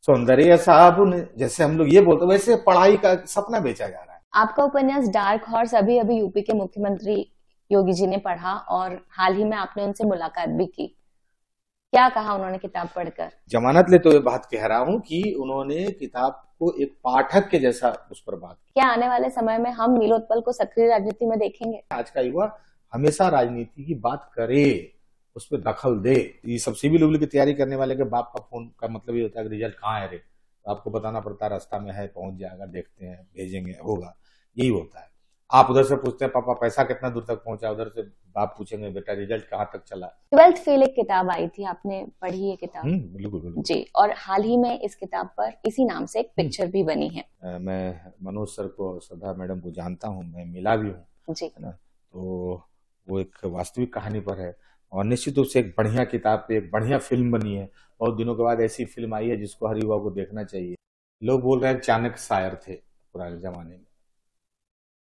सौंदर्य साबुन, जैसे हम लोग ये बोलते हैं, वैसे पढ़ाई का सपना बेचा जा रहा है। आपका उपन्यास डार्क हॉर्स अभी अभी यूपी के मुख्यमंत्री योगी जी ने पढ़ा और हाल ही में आपने उनसे मुलाकात भी की। क्या कहा उन्होंने किताब पढ़कर? जमानत लेते हुए बात कह रहा हूं कि उन्होंने किताब को एक पाठक के जैसा उस पर बात की। क्या आने वाले समय में हम नीलोत्पल को सक्रिय राजनीति में देखेंगे? आज का युवा हमेशा राजनीति की बात करे, उस पर दखल दे। ये सब सिविल उविल की तैयारी करने वाले के बाप का फोन का मतलब ये होता है कि रिजल्ट कहाँ है रे, तो आपको बताना पड़ता है रास्ता में है, पहुंच जाएगा, देखते हैं, भेजेंगे, होगा, यही होता है। आप उधर से पूछते हैं पापा पैसा कितना दूर तक पहुंचा, उधर से बाप पूछेंगे बेटा रिजल्ट कहाँ तक चला। 12th फेल एक किताब आई थी, आपने पढ़ी ये किताब? बिल्कुल बिल्कुल जी, और हाल ही में इस किताब पर इसी नाम से एक पिक्चर भी बनी है। मैं मनोज सर को, श्रद्धा मैडम को जानता हूँ, मैं मिला भी हूँ जी, है ना, तो वो एक वास्तविक कहानी पर है और निश्चित रूप से एक बढ़िया किताब पे एक बढ़िया फिल्म बनी है। बहुत दिनों के बाद ऐसी फिल्म आई है जिसको हर युवा को देखना चाहिए। लोग बोल रहे हैं चाणक्य शायर थे पुराने जमाने में,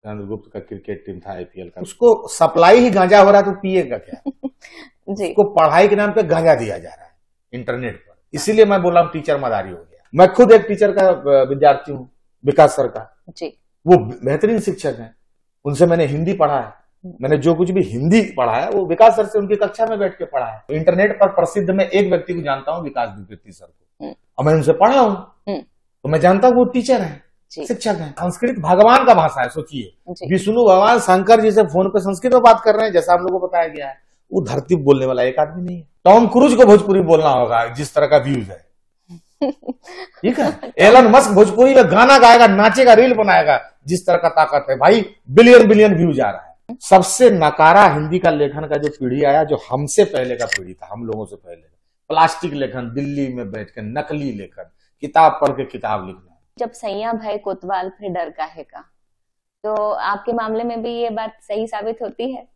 चंद्रगुप्त का क्रिकेट टीम था आईपीएल का, उसको सप्लाई ही गांजा हो रहा है तो पिएगा क्या? जी, उसको पढ़ाई के नाम पे गांजा दिया जा रहा है इंटरनेट पर। इसीलिए मैं बोला टीचर मदारी हो गया। मैं खुद एक टीचर का विद्यार्थी हूँ, विकास सर का। जी, वो बेहतरीन शिक्षक हैं, उनसे मैंने हिंदी पढ़ा है। मैंने जो कुछ भी हिंदी पढ़ा है वो विकास सर से उनकी कक्षा में बैठ के पढ़ा है। तो इंटरनेट पर प्रसिद्ध मैं एक व्यक्ति को जानता हूँ, विकास द्विवेदी सर को, और मैं उनसे पढ़ा हूँ, तो मैं जानता हूँ वो टीचर है, शिक्षक है। संस्कृत भगवान का भाषा है। सोचिए विष्णु भगवान शंकर जी से फोन पे संस्कृत में बात कर रहे हैं, जैसा हम लोगों को बताया गया है। वो धरती बोलने वाला एक आदमी नहीं है। टॉम क्रूज को भोजपुरी बोलना होगा जिस तरह का व्यूज है, ठीक है। एलन मस्क भोजपुरी में गाना गाएगा, नाचेगा, रील बनाएगा, जिस तरह का ताकत है भाई, बिलियन बिलियन व्यूज आ रहा है। सबसे नकारा हिंदी का लेखन का जो पीढ़ी आया, जो हमसे पहले का पीढ़ी था, हम लोगों से पहले, प्लास्टिक लेखन, दिल्ली में बैठकर नकली लेखन, किताब पढ़ के किताब लिखना। जब सैया भाई कोतवाल फिर डर काहे का, तो आपके मामले में भी ये बात सही साबित होती है?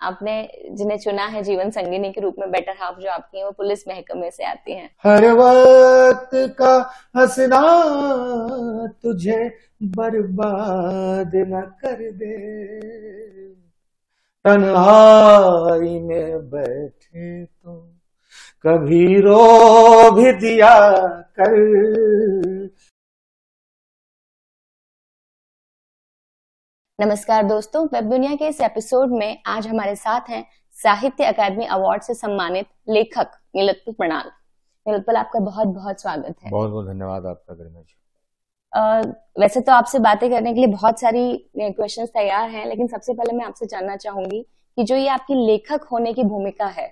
आपने जिन्हें चुना है जीवन संगिनी के रूप में, बेटर हाफ जो आपकी है, वो पुलिस महकमे से आती हैं। हर वक्त का हंसना तुझे बर्बाद न कर दे, तन्हाई में बैठे तो कभी रो भी दिया कर। नमस्कार दोस्तों, वेब दुनिया के इस एपिसोड में आज हमारे साथ हैं साहित्य अकादमी अवार्ड से सम्मानित लेखक नीलोत्पल प्रणाल। नीलोत्पल, आपका बहुत बहुत स्वागत है। बहुत बहुत धन्यवाद आपका गरिमा जी। वैसे तो आपसे बातें करने के लिए बहुत सारी क्वेश्चंस तैयार हैं, लेकिन सबसे पहले मैं आपसे जानना चाहूंगी कि जो ये आपकी लेखक होने की भूमिका है,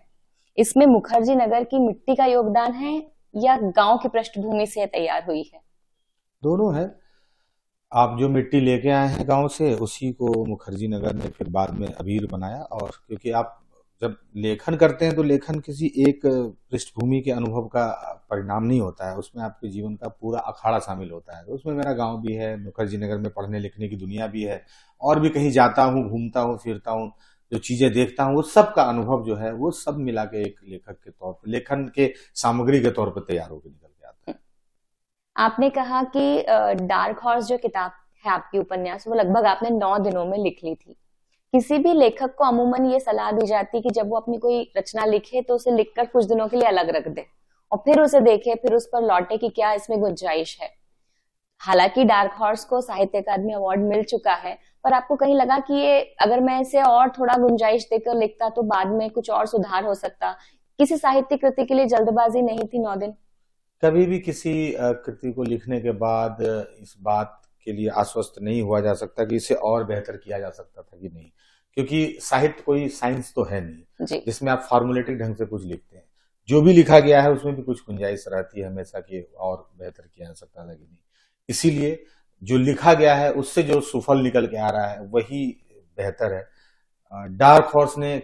इसमें मुखर्जी नगर की मिट्टी का योगदान है या गांव की पृष्ठभूमि से तैयार हुई है? दोनों है। आप जो मिट्टी लेके आए हैं गांव से, उसी को मुखर्जी नगर ने फिर बाद में अबीर बनाया। और क्योंकि आप जब लेखन करते हैं तो लेखन किसी एक पृष्ठभूमि के अनुभव का परिणाम नहीं होता है, उसमें आपके जीवन का पूरा अखाड़ा शामिल होता है। तो उसमें मेरा गांव भी है, मुखर्जी नगर में पढ़ने लिखने की दुनिया भी है, और भी कहीं जाता हूँ, घूमता हूँ, फिरता हूँ, जो चीजें देखता हूँ, वो सब का अनुभव जो है वो सब मिला के एक लेखक के तौर पर, लेखन के सामग्री के तौर पर तैयार होकर निकल के आता है। आपने कहा कि डार्क हॉर्स जो किताब है आपकी उपन्यास, वो लगभग आपने 9 दिनों में लिख ली थी। किसी भी लेखक को अमूमन ये सलाह दी जाती कि जब वो अपनी कोई रचना लिखे तो उसे लिखकर कुछ दिनों के लिए अलग रख दे और फिर उसे देखे, फिर उस पर लौटे कि क्या इसमें गुंजाइश है। हालांकि डार्क हॉर्स को साहित्य अकादमी अवार्ड मिल चुका है, पर आपको कहीं लगा कि ये अगर मैं इसे और थोड़ा गुंजाइश देकर लिखता तो बाद में कुछ और सुधार हो सकता? किसी साहित्य कृति के लिए जल्दबाजी नहीं थी 9 दिन? कभी भी किसी कृति को लिखने के बाद इस बात के लिए आश्वस्त नहीं हुआ जा सकता कि इसे और बेहतर किया जा सकता था कि नहीं, क्योंकि साहित्य कोई साइंस तो है नहीं जिसमें आप फॉर्मुलेटिक ढंग से कुछ लिखते हैं। जो भी लिखा गया है उसमें भी कुछ गुंजाइश रहती है हमेशा कि और बेहतर किया जा सकता था कि नहीं। इसीलिए जो लिखा गया है उससे जो सुफल निकल के आ रहा है वही बेहतर है। डार्क हॉर्स ने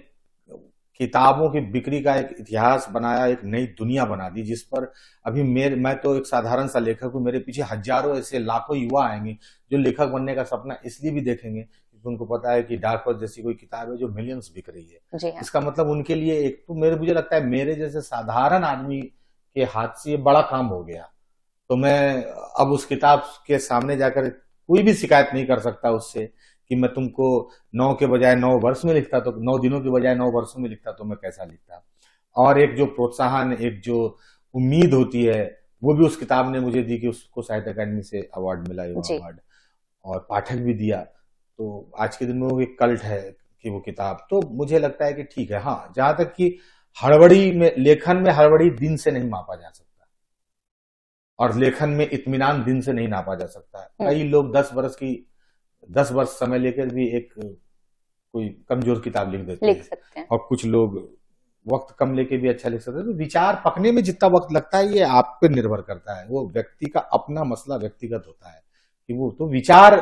किताबों की बिक्री का एक इतिहास बनाया, एक नई दुनिया बना दी, जिस पर अभी मैं तो एक साधारण सा लेखक हूँ, मेरे पीछे हजारों ऐसे लाखों युवा आएंगे जो लेखक बनने का सपना इसलिए भी देखेंगे क्योंकि उनको पता है कि डार्क हॉर्स जैसी कोई किताब है जो मिलियंस बिक रही है। जी हाँ। इसका मतलब उनके लिए एक तो मुझे लगता है मेरे जैसे साधारण आदमी के हाथ से ये बड़ा काम हो गया। तो मैं अब उस किताब के सामने जाकर कोई भी शिकायत नहीं कर सकता उससे कि मैं तुमको 9 के बजाय 9 वर्ष में लिखता, तो 9 दिनों के बजाय 9 वर्षों में लिखता तो मैं कैसा लिखता। और एक जो प्रोत्साहन, एक जो उम्मीद होती है वो भी उस किताब ने मुझे दी कि उसको साहित्य अकादमी से अवार्ड मिला, युवा अवार्ड, और पाठक भी दिया। तो आज के दिन में वो एक कल्ट है कि वो किताब, तो मुझे लगता है कि ठीक है। हाँ, जहां तक कि हड़बड़ी में, लेखन में हड़बड़ी दिन से नहीं मापा जा सकता, और लेखन में इत्मीनान दिन से नहीं नापा जा सकता है। कई लोग 10 वर्ष समय लेकर भी एक कोई कमजोर किताब लिख देते हैं, और कुछ लोग वक्त कम लेके भी अच्छा लिख सकते हैं। तो विचार पकने में जितना वक्त लगता है ये आप पे निर्भर करता है, वो व्यक्ति का अपना मसला व्यक्तिगत होता है कि वो तो विचार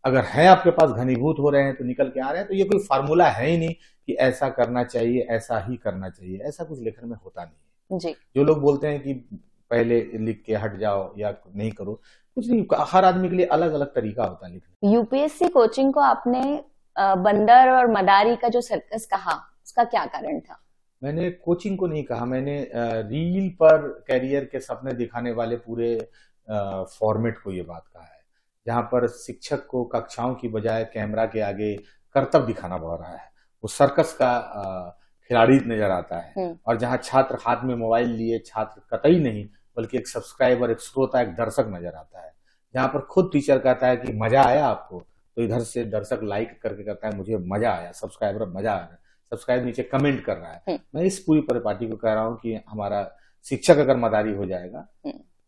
अगर है आपके पास, घनीभूत हो रहे हैं तो निकल के आ रहे हैं, तो ये कोई फार्मूला है ही नहीं कि ऐसा करना चाहिए, ऐसा ही करना चाहिए, ऐसा कुछ लेखन में होता नहीं है जी। जो लोग बोलते हैं कि पहले लिख के हट जाओ या नहीं करो, कुछ नहीं, हर आदमी के लिए अलग अलग तरीका होता है लिखने। यूपीएससी कोचिंग को आपने बंदर और मदारी का जो सर्कस कहा, उसका क्या कारण था? मैंने कोचिंग को नहीं कहा, मैंने रील पर कैरियर के सपने दिखाने वाले पूरे फॉर्मेट को ये बात कहा है, जहां पर शिक्षक को कक्षाओं की बजाय कैमरा के आगे कर्तव्य दिखाना पड़ रहा है, वो सर्कस का खिलाड़ी नजर आता है, और जहां छात्र हाथ में मोबाइल लिए, छात्र कतई नहीं बल्कि एक सब्सक्राइबर, एक श्रोता, एक दर्शक नजर आता है, जहां पर खुद टीचर कहता है कि मजा आया आपको, तो इधर से दर्शक लाइक करके कहता है मुझे मजा आया, सब्सक्राइबर मजा आया, सब्सक्राइब नीचे कमेंट कर रहा है। मैं इस पूरी परिपाटी को कह रहा हूँ कि हमारा शिक्षक अगर मदारी हो जाएगा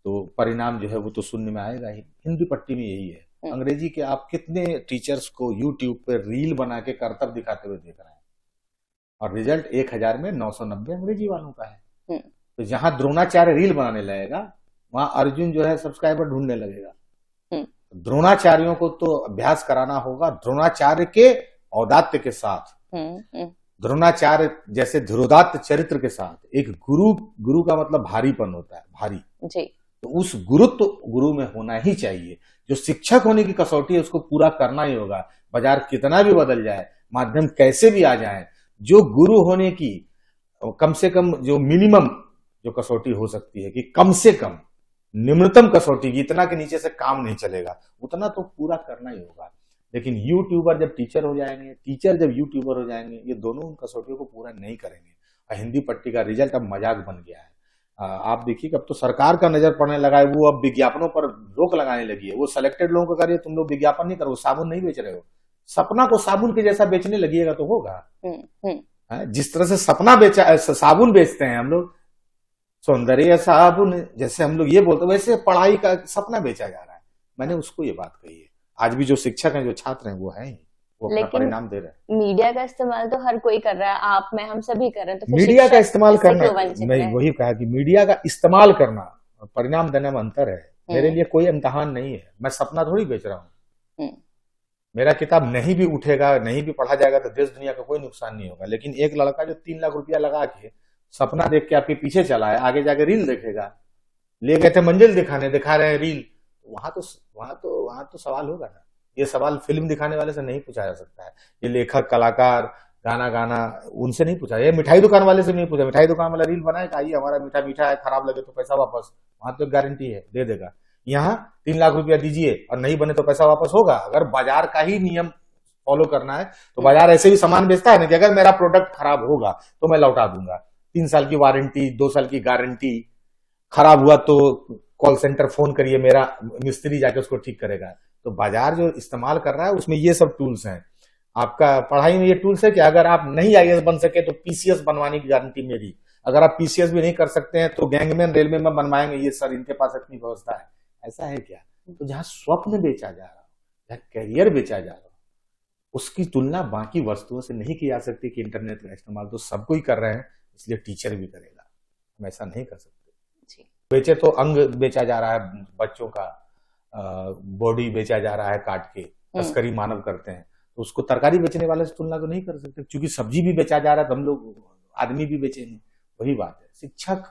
तो परिणाम जो है वो तो शून्य में आएगा ही। हिंदी पट्टी में यही है। अंग्रेजी के आप कितने टीचर्स को यूट्यूब पे रील बना के कर्तव्य दिखाते हुए देख रहे हैं, और रिजल्ट 1000 में 990 अंग्रेजी वालों का है। तो जहां द्रोणाचार्य रील बनाने लगेगा वहां अर्जुन जो है सब्सक्राइबर ढूंढने लगेगा। द्रोणाचार्यों को तो अभ्यास कराना होगा द्रोणाचार्य के औदात्य के साथ, द्रोणाचार्य जैसे धीरोदात्त चरित्र के साथ। एक गुरु का मतलब भारीपन होता है, भारी जी। तो उस गुरुत्व गुरु में होना ही चाहिए। जो शिक्षक होने की कसौटी है उसको पूरा करना ही होगा। बाजार कितना भी बदल जाए, माध्यम कैसे भी आ जाए, जो गुरु होने की कम से कम जो मिनिमम जो कसौटी हो सकती है कि कम से कम निम्नतम कसौटी की, इतना के नीचे से काम नहीं चलेगा, उतना तो पूरा करना ही होगा। लेकिन यूट्यूबर जब टीचर हो जाएंगे, टीचर जब यूट्यूबर हो जाएंगे, ये दोनों उन कसौटियों को पूरा नहीं करेंगे। और हिंदी पट्टी का रिजल्ट अब मजाक बन गया है। आप देखिए अब तो सरकार का नजर पड़ने लगा है, वो अब विज्ञापनों पर रोक लगाने लगी है। वो सिलेक्टेड लोगों को करिए, तुम लोग विज्ञापन नहीं करो, साबुन नहीं बेच रहे हो, सपना को साबुन के जैसा बेचने लगिएगा तो होगा। जिस तरह से सपना बेचा, साबुन बेचते हैं हम लोग, सौंदर्य साबुन जैसे हम लोग ये बोलते हैं, वैसे पढ़ाई का सपना बेचा जा रहा है। मैंने उसको ये बात कही है। आज भी जो शिक्षक हैं, जो छात्र हैं, वो हैं, वो अपना परिणाम दे रहे हैं। मीडिया का इस्तेमाल तो हर कोई कर रहा है, आप, मैं, हम सभी कर रहे हैं। तो मीडिया का इस्तेमाल करना, मैं वही कहा कि मीडिया का इस्तेमाल करना और परिणाम देने में अंतर है। मेरे लिए कोई इम्तिहान नहीं है, मैं सपना थोड़ी बेच रहा हूँ। मेरा किताब नहीं भी उठेगा, नहीं भी पढ़ा जाएगा तो देश दुनिया का कोई नुकसान नहीं होगा। लेकिन एक लड़का जो 3 लाख रुपया लगा के सपना देख के आपके पीछे चला है, आगे जाके रील देखेगा, ले गए थे मंजिल दिखा रहे हैं रील, वहां तो सवाल होगा ना। ये सवाल फिल्म दिखाने वाले से नहीं पूछा जा सकता है, ये लेखक, कलाकार, गाना उनसे नहीं पूछा, ये मिठाई दुकान वाले से नहीं पूछा। मिठाई दुकान वाला रील बनाएगा, आइए हमारा मीठा मीठा है, खराब लगे तो पैसा वापस, वहां तो गारंटी है, दे देगा। यहाँ 3 लाख रुपया दीजिए और नहीं बने तो पैसा वापस होगा। अगर बाजार का ही नियम फॉलो करना है तो बाजार ऐसे भी सामान बेचता है ना कि अगर मेरा प्रोडक्ट खराब होगा तो मैं लौटा दूंगा, 3 साल की वारंटी, 2 साल की गारंटी, खराब हुआ तो कॉल सेंटर फोन करिए, मेरा मिस्त्री जाके उसको ठीक करेगा। तो बाजार जो इस्तेमाल कर रहा है उसमें ये सब टूल्स हैं। आपका पढ़ाई में ये टूल्स है कि अगर आप नहीं आईएएस बन सके तो पीसीएस बनवाने की गारंटी मेरी। अगर आप पीसीएस भी नहीं कर सकते हैं तो गैंगमैन रेलवे में बनवाएंगे, ये सर इनके पास इतनी व्यवस्था है। ऐसा है क्या? तो जहां स्वप्न बेचा जा रहा, जहां कैरियर बेचा जा रहा, उसकी तुलना बाकी वस्तुओं से नहीं की जा सकती कि इंटरनेट का इस्तेमाल तो सब कोई कर रहे हैं, इसलिए टीचर भी करेगा। हम ऐसा नहीं कर सकते। बेचे तो अंग बेचा जा रहा है, बच्चों का बॉडी बेचा जा रहा है, काट के तस्करी मानव करते हैं, तो उसको तरकारी बेचने वाले से तुलना तो नहीं कर सकते। क्योंकि सब्जी भी बेचा जा रहा है तो हम लोग आदमी भी बेचेंगे। वही बात है, शिक्षक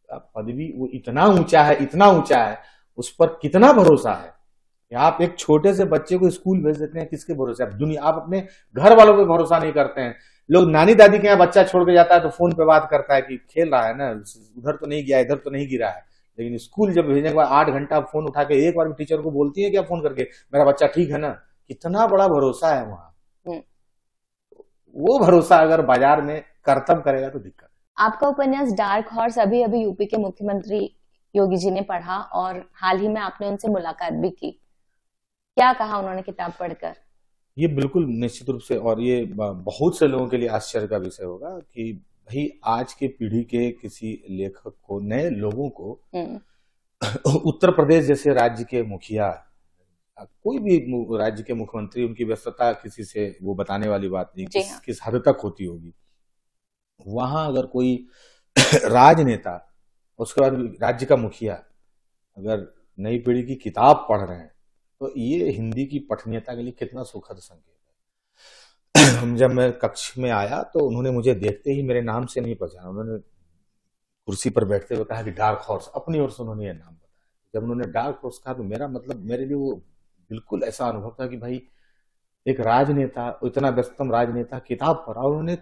का पदवी वो इतना ऊंचा है, उस पर कितना भरोसा है। आप एक छोटे से बच्चे को स्कूल भेज देते हैं, किसके भरोसे? आप अपने घर वालों पे भरोसा नहीं करते हैं। लोग नानी दादी के यहाँ बच्चा छोड़ के जाता है तो फोन पे बात करता है कि खेल रहा है ना, उधर तो नहीं गया, इधर तो नहीं गिरा है। लेकिन स्कूल जब भेजने के बाद 8 घंटा फोन उठा के एक बार भी टीचर को बोलती है क्या फोन करके, मेरा बच्चा ठीक है ना? कितना बड़ा भरोसा है वहां। वो भरोसा अगर बाजार में कर्तव्य करेगा तो दिक्कत। आपका उपन्यास डार्क हॉर्स अभी यूपी के मुख्यमंत्री योगी जी ने पढ़ा और हाल ही में आपने उनसे मुलाकात भी की, क्या कहा उन्होंने किताब पढ़कर? ये बिल्कुल निश्चित रूप से, और ये बहुत से लोगों के लिए आश्चर्य का विषय होगा कि भाई आज के पीढ़ी के किसी लेखक को, नए लोगों को उत्तर प्रदेश जैसे राज्य के मुखिया, कोई भी राज्य के मुख्यमंत्री, उनकी व्यस्तता किसी से वो बताने वाली बात नहीं, किस हद तक होती होगी। वहां अगर कोई राजनेता, उसके बाद राज्य का मुखिया अगर नई पीढ़ी की किताब पढ़ रहे हैं, तो ये हिंदी की पठनीयता के लिए कितना सुखद संकेत है। जब मैं कक्ष में आया तो उन्होंने मुझे देखते ही मेरे नाम से नहीं पहचाना, उन्होंने कुर्सी पर बैठते हुए कहा कि डार्क हॉर्स, अपनी ओर से उन्होंने ये नाम बताया। जब उन्होंने डार्क हॉर्स कहा तो मेरा मतलब, मेरे लिए वो बिल्कुल ऐसा अनुभव था कि भाई एक राजनेता, इतना व्यस्तम राजनेता किताब पढ़ा, और उन्होंने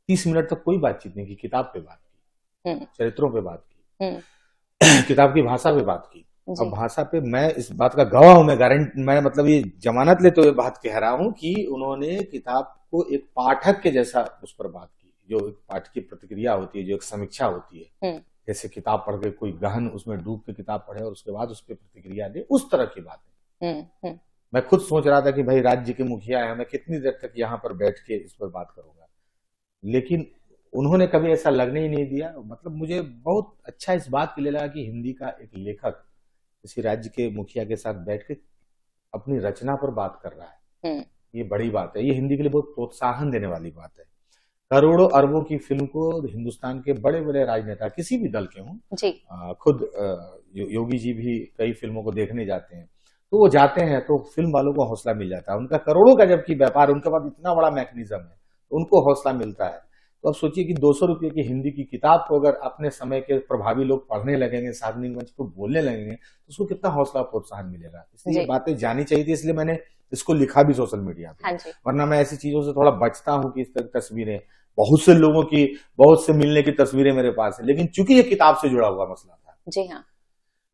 30 मिनट तक कोई बातचीत नहीं की, किताब पे बात की, चरित्रों पे बात की, किताब की भाषा पे बात की। अब भाषा पे मैं इस बात का गवाह हूं, मैं मतलब ये जमानत लेते हुए बात कह रहा हूं कि उन्होंने किताब को एक पाठक के जैसा उस पर बात की, जो एक पाठक की प्रतिक्रिया होती है, जो एक समीक्षा होती है, जैसे किताब पढ़ के कोई गहन उसमें डूब के किताब पढ़े और उसके बाद उस पर प्रतिक्रिया दे, उस तरह की बात है। मैं खुद सोच रहा था कि भाई राज्य के मुखिया है, मैं कितनी देर तक यहाँ पर बैठ के इस पर बात करूंगा, लेकिन उन्होंने कभी ऐसा लगने ही नहीं दिया। मतलब मुझे बहुत अच्छा इस बात के लिए लगा कि हिंदी का एक लेखक किसी राज्य के मुखिया के साथ बैठ के अपनी रचना पर बात कर रहा है, ये बड़ी बात है, ये हिंदी के लिए बहुत प्रोत्साहन देने वाली बात है। करोड़ों अरबों की फिल्म को हिंदुस्तान के बड़े बड़े राजनेता, किसी भी दल के हों, खुद योगी जी भी कई फिल्मों को देखने जाते हैं, तो वो जाते हैं तो फिल्म वालों को हौसला मिल जाता है, उनका करोड़ों का जबकि व्यापार, उनके पास इतना बड़ा मैकेनिज्म है, तो उनको हौसला मिलता है। तो अब सोचिए कि 200 रुपये की हिंदी की किताब को अगर अपने समय के प्रभावी लोग पढ़ने लगेंगे, सार्वजनिक मंच पर बोलने लगेंगे, तो उसको कितना हौसला प्रोत्साहन मिलेगा। इसलिए बातें जानी चाहिए थी, इसलिए मैंने इसको लिखा भी सोशल मीडिया पे। वरना मैं ऐसी चीजों से थोड़ा बचता हूँ कि इस तरह की तस्वीरें, बहुत से लोगों की, बहुत से मिलने की तस्वीरें मेरे पास है, लेकिन चूंकि ये किताब से जुड़ा हुआ मसला था, जी हाँ,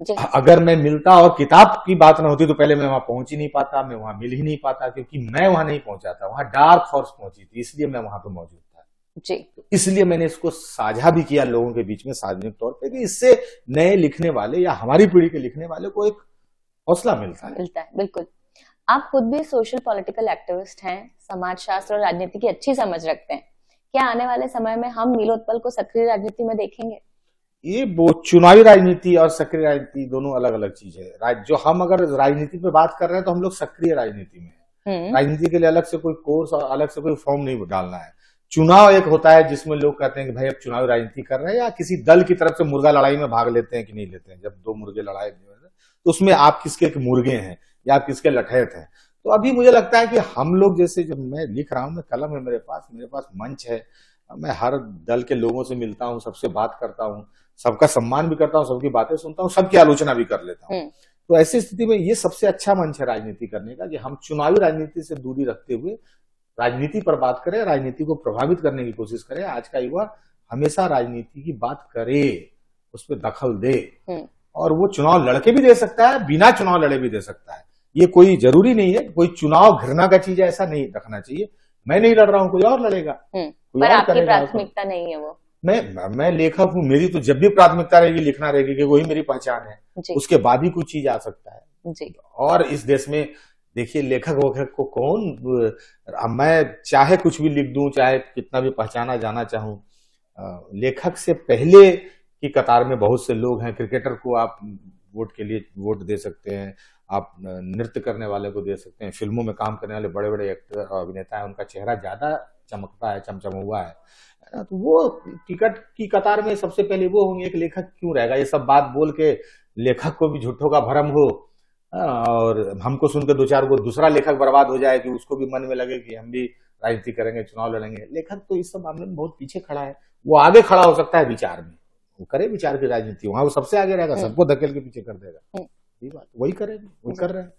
जी हाँ। अगर मैं मिलता और किताब की बात न होती तो पहले मैं वहां पहुंच ही नहीं पाता, मैं वहां मिल ही नहीं पाता, क्योंकि मैं वहां नहीं पहुंचा था, वहां डार्क हॉर्स पहुंची थी, इसलिए मैं वहां पर मौजूद था जी। तो इसलिए मैंने इसको साझा भी किया लोगों के बीच में सार्वजनिक तौर पे, कि इससे नए लिखने वाले या हमारी पीढ़ी के लिखने वाले को एक हौसला मिलता है। बिल्कुल। आप खुद भी सोशल पॉलिटिकल एक्टिविस्ट हैं, समाज शास्त्र और राजनीति की अच्छी समझ रखते हैं, क्या आने वाले समय में हम नीलोत्पल को सक्रिय राजनीति में देखेंगे? ये वो चुनावी राजनीति और सक्रिय राजनीति दोनों अलग अलग चीज है। जो हम अगर राजनीति पे बात कर रहे हैं तो हम लोग सक्रिय राजनीति में है। राजनीति के लिए अलग से कोई कोर्स और अलग से कोई फॉर्म नहीं डालना है। चुनाव एक होता है जिसमें लोग कहते हैं कि भाई अब चुनावी राजनीति कर रहे हैं, या किसी दल की तरफ से मुर्गा लड़ाई में भाग लेते हैं कि नहीं लेते हैं। जब दो मुर्गे लड़ाई तो उसमें आप किसके मुर्गे हैं या आप किसके लठैत हैं। तो अभी मुझे लगता है कि हम लोग, जैसे जब मैं लिख रहा हूं, मैं कलम है मेरे पास मंच है, मैं हर दल के लोगों से मिलता हूं, सबसे बात करता हूं, सबका सम्मान भी करता हूं, सबकी बातें सुनता हूं, सबकी आलोचना भी कर लेता हूं। तो ऐसी स्थिति में ये सबसे अच्छा मंच है राजनीति करने का, कि हम चुनावी राजनीति से दूरी रखते हुए राजनीति पर बात करें, राजनीति को प्रभावित करने की कोशिश करें। आज का युवा हमेशा राजनीति की बात करे, उस पर दखल दे, और वो चुनाव लड़के भी दे सकता है, बिना चुनाव लड़े भी दे सकता है। ये कोई जरूरी नहीं है, कोई चुनाव घृणा का चीज है ऐसा नहीं रखना चाहिए। मैं नहीं लड़ रहा हूं, कोई और लड़ेगा, पर आपकी प्राथमिकता नहीं है वो। मैं लेखक हूं, मेरी तो जब भी प्राथमिकता रहेगी लिखना रहेगी, कि वही मेरी पहचान है। उसके बाद ही कुछ चीज आ सकता है जी। और इस देश में देखिए, लेखक वोखक को कौन, मैं चाहे कुछ भी लिख दूं, चाहे कितना भी पहचाना जाना चाहूं, लेखक से पहले की कतार में बहुत से लोग हैं। क्रिकेटर को आप वोट के लिए वोट दे सकते हैं, आप नृत्य करने वाले को दे सकते हैं, फिल्मों में काम करने वाले बड़े बड़े एक्टर और अभिनेता है, उनका चेहरा ज्यादा चमकता है, चमचमुआ है, तो वो टिकट की कतार में सबसे पहले वो होंगे। एक लेखक क्यों रहेगा? ये सब बात बोल के लेखक को भी झूठों का भरम हो, और हमको सुनकर दो चार को दूसरा लेखक बर्बाद हो जाए, कि उसको भी मन में लगे कि हम भी राजनीति करेंगे, चुनाव लड़ेंगे। लेखक तो इस सब मामले में बहुत पीछे खड़ा है, वो आगे खड़ा हो सकता है विचार में, वो करे विचार की राजनीति, वहां वो सबसे आगे रहेगा, सबको धकेल के पीछे कर देगा। ये बात वही करेंगे, वही कर रहे हैं।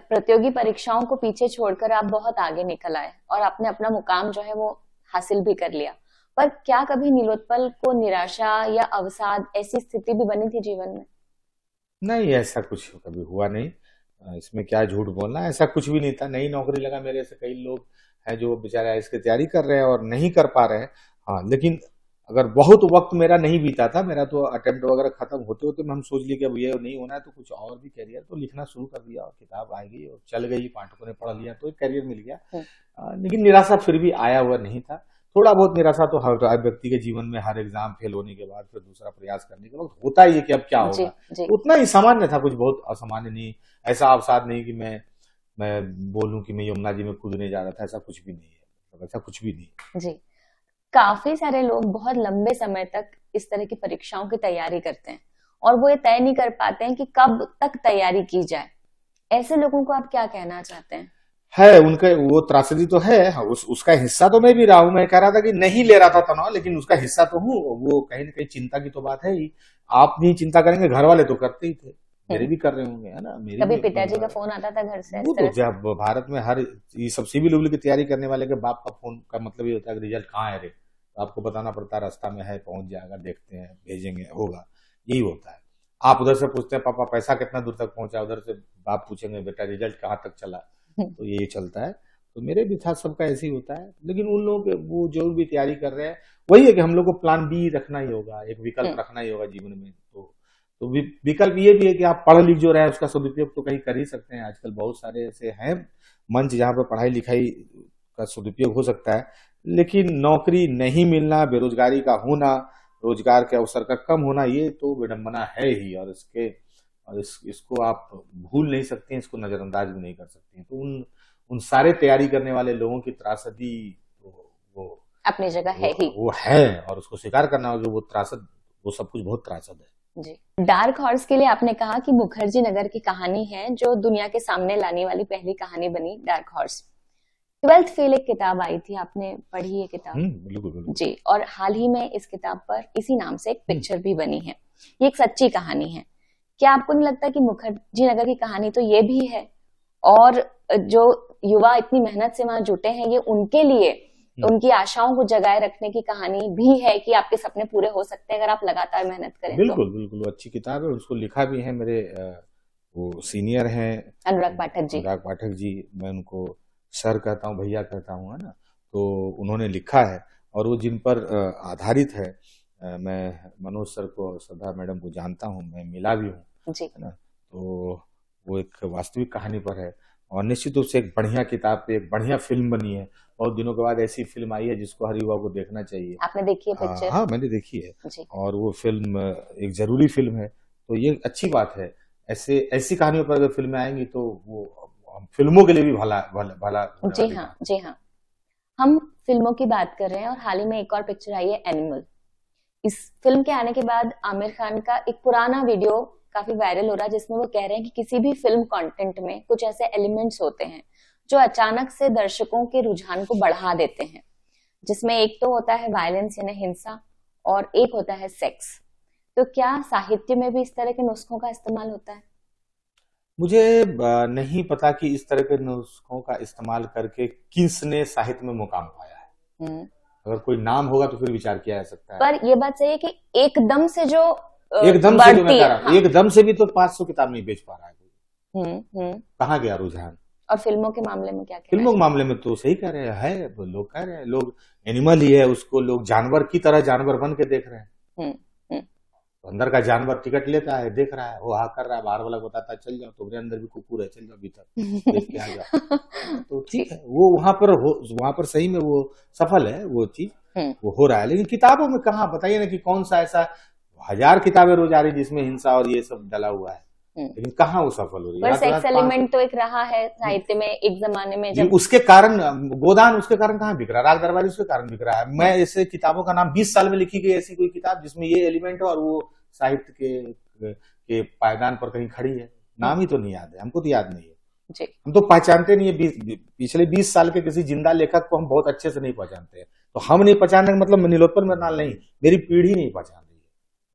प्रतियोगी परीक्षाओं को पीछे छोड़कर आप बहुत आगे निकल आए और आपने अपना मुकाम जो है वो हासिल भी कर लिया, पर क्या कभी नीलोत्पल को निराशा या अवसाद, ऐसी स्थिति भी बनी थी जीवन में? नहीं, ऐसा कुछ कभी हुआ नहीं, इसमें क्या झूठ बोलना, ऐसा कुछ भी नहीं था। नई नौकरी लगा, मेरे से कई लोग हैं जो बेचारे इसकी तैयारी कर रहे हैं और नहीं कर पा रहे हैं। हाँ, लेकिन अगर बहुत वक्त मेरा नहीं बीता था, मेरा तो अटेम्प्ट वगैरह खत्म होते होते हम सोच लिए कि अब ये नहीं होना है तो कुछ और भी करियर, तो लिखना शुरू कर दिया और किताब आ गई और चल गई, पाठकों ने पढ़ लिया तो एक करियर मिल गया। लेकिन निराशा फिर भी आया हुआ नहीं था। थोड़ा बहुत निराशा तो हर व्यक्ति के जीवन में, हर एग्जाम फेल होने के बाद फिर दूसरा प्रयास करने के वक्त होता ही है कि अब क्या होगा। उतना ही सामान्य था, कुछ बहुत असामान्य नहीं। ऐसा अवसाद नहीं कि मैं बोलूं कि मैं यमुना जी में कूदने जा रहा था, ऐसा कुछ भी नहीं है, ऐसा कुछ भी नहीं जी। काफी सारे लोग बहुत लंबे समय तक इस तरह की परीक्षाओं की तैयारी करते हैं और वो ये तय नहीं कर पाते हैं कि कब तक तैयारी की जाए। ऐसे लोगों को आप क्या कहना चाहते हैं? है उनके वो त्रासदी तो है, उसका हिस्सा तो मैं भी रहा हूं। मैं कह रहा था कि नहीं ले रहा था तनाव, लेकिन उसका हिस्सा तो हूँ। वो कहीं ना कहीं चिंता की तो बात है ही। आप नहीं चिंता करेंगे, घर वाले तो करते ही थे, मेरे भी कर रहे होंगे, है ना। मेरे कभी पिताजी का फोन आता था घर से? वो तो जब भारत में हर ये सब सिविल उविल की तैयारी करने वाले के बाप का फोन का मतलब ये होता है कि रिजल्ट कहाँ है रे, तो आपको बताना पड़ता है रास्ता में है, पहुंच जाएगा, देखते हैं, भेजेंगे, होगा, यही होता है। आप उधर से पूछते हैं पापा पैसा कितना दूर तक पहुंचा, उधर से बाप पूछेंगे बेटा रिजल्ट कहाँ तक चला, तो यही चलता है। तो मेरे भी था, सबका ऐसे ही होता है। लेकिन उन लोगों के वो जो भी तैयारी कर रहे हैं, वही है कि हम लोग को प्लान बी रखना ही होगा, एक विकल्प रखना ही होगा जीवन में। तो विकल्प ये भी है कि आप पढ़ लिख जो रहे हैं उसका सदुपयोग तो कहीं कर ही सकते हैं। आजकल बहुत सारे ऐसे हैं मंच जहां पर पढ़ाई लिखाई का सदुपयोग हो सकता है, लेकिन नौकरी नहीं मिलना, बेरोजगारी का होना, रोजगार के अवसर का कम होना, ये तो विडंबना है ही। और इसको आप भूल नहीं सकते हैं, इसको नजरअंदाज भी नहीं कर सकते हैं। तो उन सारे तैयारी करने वाले लोगों की त्रासदी वो अपनी जगह है ही, वो है, और उसको स्वीकार करना होगा। वो सब कुछ बहुत त्रासद है जी। डार्क हॉर्स के लिए आपने कहा कि मुखर्जी नगर की कहानी है जो दुनिया के सामने लाने वाली पहली कहानी बनी, डार्क हॉर्स। 12th फेल एक किताब आई थी, आपने पढ़ी ये किताब? बिल्कुल जी। और हाल ही में इस किताब पर इसी नाम से एक पिक्चर भी बनी है। ये एक सच्ची कहानी है। क्या आपको नहीं लगता कि मुखर्जी नगर की कहानी तो ये भी है, और जो युवा इतनी मेहनत से वहां जुटे हैं, ये उनके लिए उनकी आशाओं को जगाए रखने की कहानी भी है कि आपके सपने पूरे हो सकते हैं अगर आप लगातार मेहनत करें? बिल्कुल बिल्कुल, वो अच्छी किताब है। उसको लिखा भी है मेरे वो सीनियर हैं, अनुराग पाठक जी। मैं उनको सर कहता हूँ, भैया कहता हूँ, है ना। तो उन्होंने लिखा है और वो जिन पर आधारित है। मैं मनोज सर को और श्रद्धा मैडम को जानता हूँ, मैं मिला भी हूँ, है ना। तो वो एक वास्तविक कहानी पर है और निश्चित रूप से एक बढ़िया किताब पे एक बढ़िया फिल्म बनी है। बहुत दिनों के बाद ऐसी फिल्म आई है जिसको हर युवा को देखना चाहिए। आपने देखी है पिक्चर? हाँ, मैंने देखी है और वो फिल्म एक जरूरी फिल्म है। तो ये अच्छी बात है, ऐसी कहानियों पर अगर फिल्में आएंगी तो वो फिल्मों के लिए भी भला। जी हाँ। हम फिल्मों की बात कर रहे हैं और हाल ही में एक और पिक्चर आई है, एनिमल। इस फिल्म के आने के बाद आमिर खान का एक पुराना वीडियो काफी वायरल हो रहा है जिसमें वो कह रहे हैं कि किसी भी फिल्म कंटेंट में कुछ ऐसे एलिमेंट्स होते हैं जो अचानक से दर्शकों के रुझान को बढ़ा देते हैं, जिसमें एक तो होता है वायलेंस यानी हिंसा और एक होता है सेक्स। तो क्या साहित्य में भी इस तरह के नुस्खों का इस्तेमाल होता है? मुझे नहीं पता कि इस तरह के नुस्खों का इस्तेमाल करके किसने साहित्य में मुकाम पाया है। अगर कोई नाम होगा तो फिर विचार किया जा सकता है। पर ये बात सही है कि एकदम से जो एकदम से जो मैं कह रहा हूं, एकदम से भी तो 500 किताब नहीं बेच पा रहा है। कहाँ गया रुझान? और फिल्मों के मामले में क्या? फिल्मों के मामले में तो सही कह रहे हैं, लोग कह रहे हैं, लोग एनिमल ही है, उसको लोग जानवर की तरह जानवर बन के देख रहे हैं। तो अंदर का जानवर टिकट लेता है, देख रहा है, वो हाँ कर रहा है, बाहर वाला बताता है चल जाओ, तुम्हारे अंदर भी कुकुर है, चल जाओ भीतर देख के आ जाओ। तो ठीक है, वो वहां पर सही में वो सफल है, वो चीज वो हो रहा है। लेकिन किताबों में कहाँ, बताइए ना कि कौन सा ऐसा 1000 किताबें रोज आ रही जिसमें हिंसा और ये सब डला हुआ है, लेकिन कहाँ वो सफल हो रही है? सेक्स एलिमेंट तो एक रहा है साहित्य में एक जमाने में, जब उसके कारण गोदान उसके कारण कहाँ बिक रहा है, राग दरबारी उसके कारण बिक रहा है। मैं ऐसे किताबों का नाम 20 साल में लिखी गई ऐसी कोई किताब जिसमें ये एलिमेंट है और वो साहित्य के पायदान पर कहीं खड़ी है, नाम ही तो नहीं याद है, हमको तो याद नहीं है जी। हम तो पहचानते नहीं है। पिछले 20 साल के किसी जिंदा लेखक को हम बहुत अच्छे से नहीं पहचानते हैं। तो हम नहीं पहचानने का मतलब नीलोत्पल मृणाल नहीं, मेरी पीढ़ी नहीं पहचान रही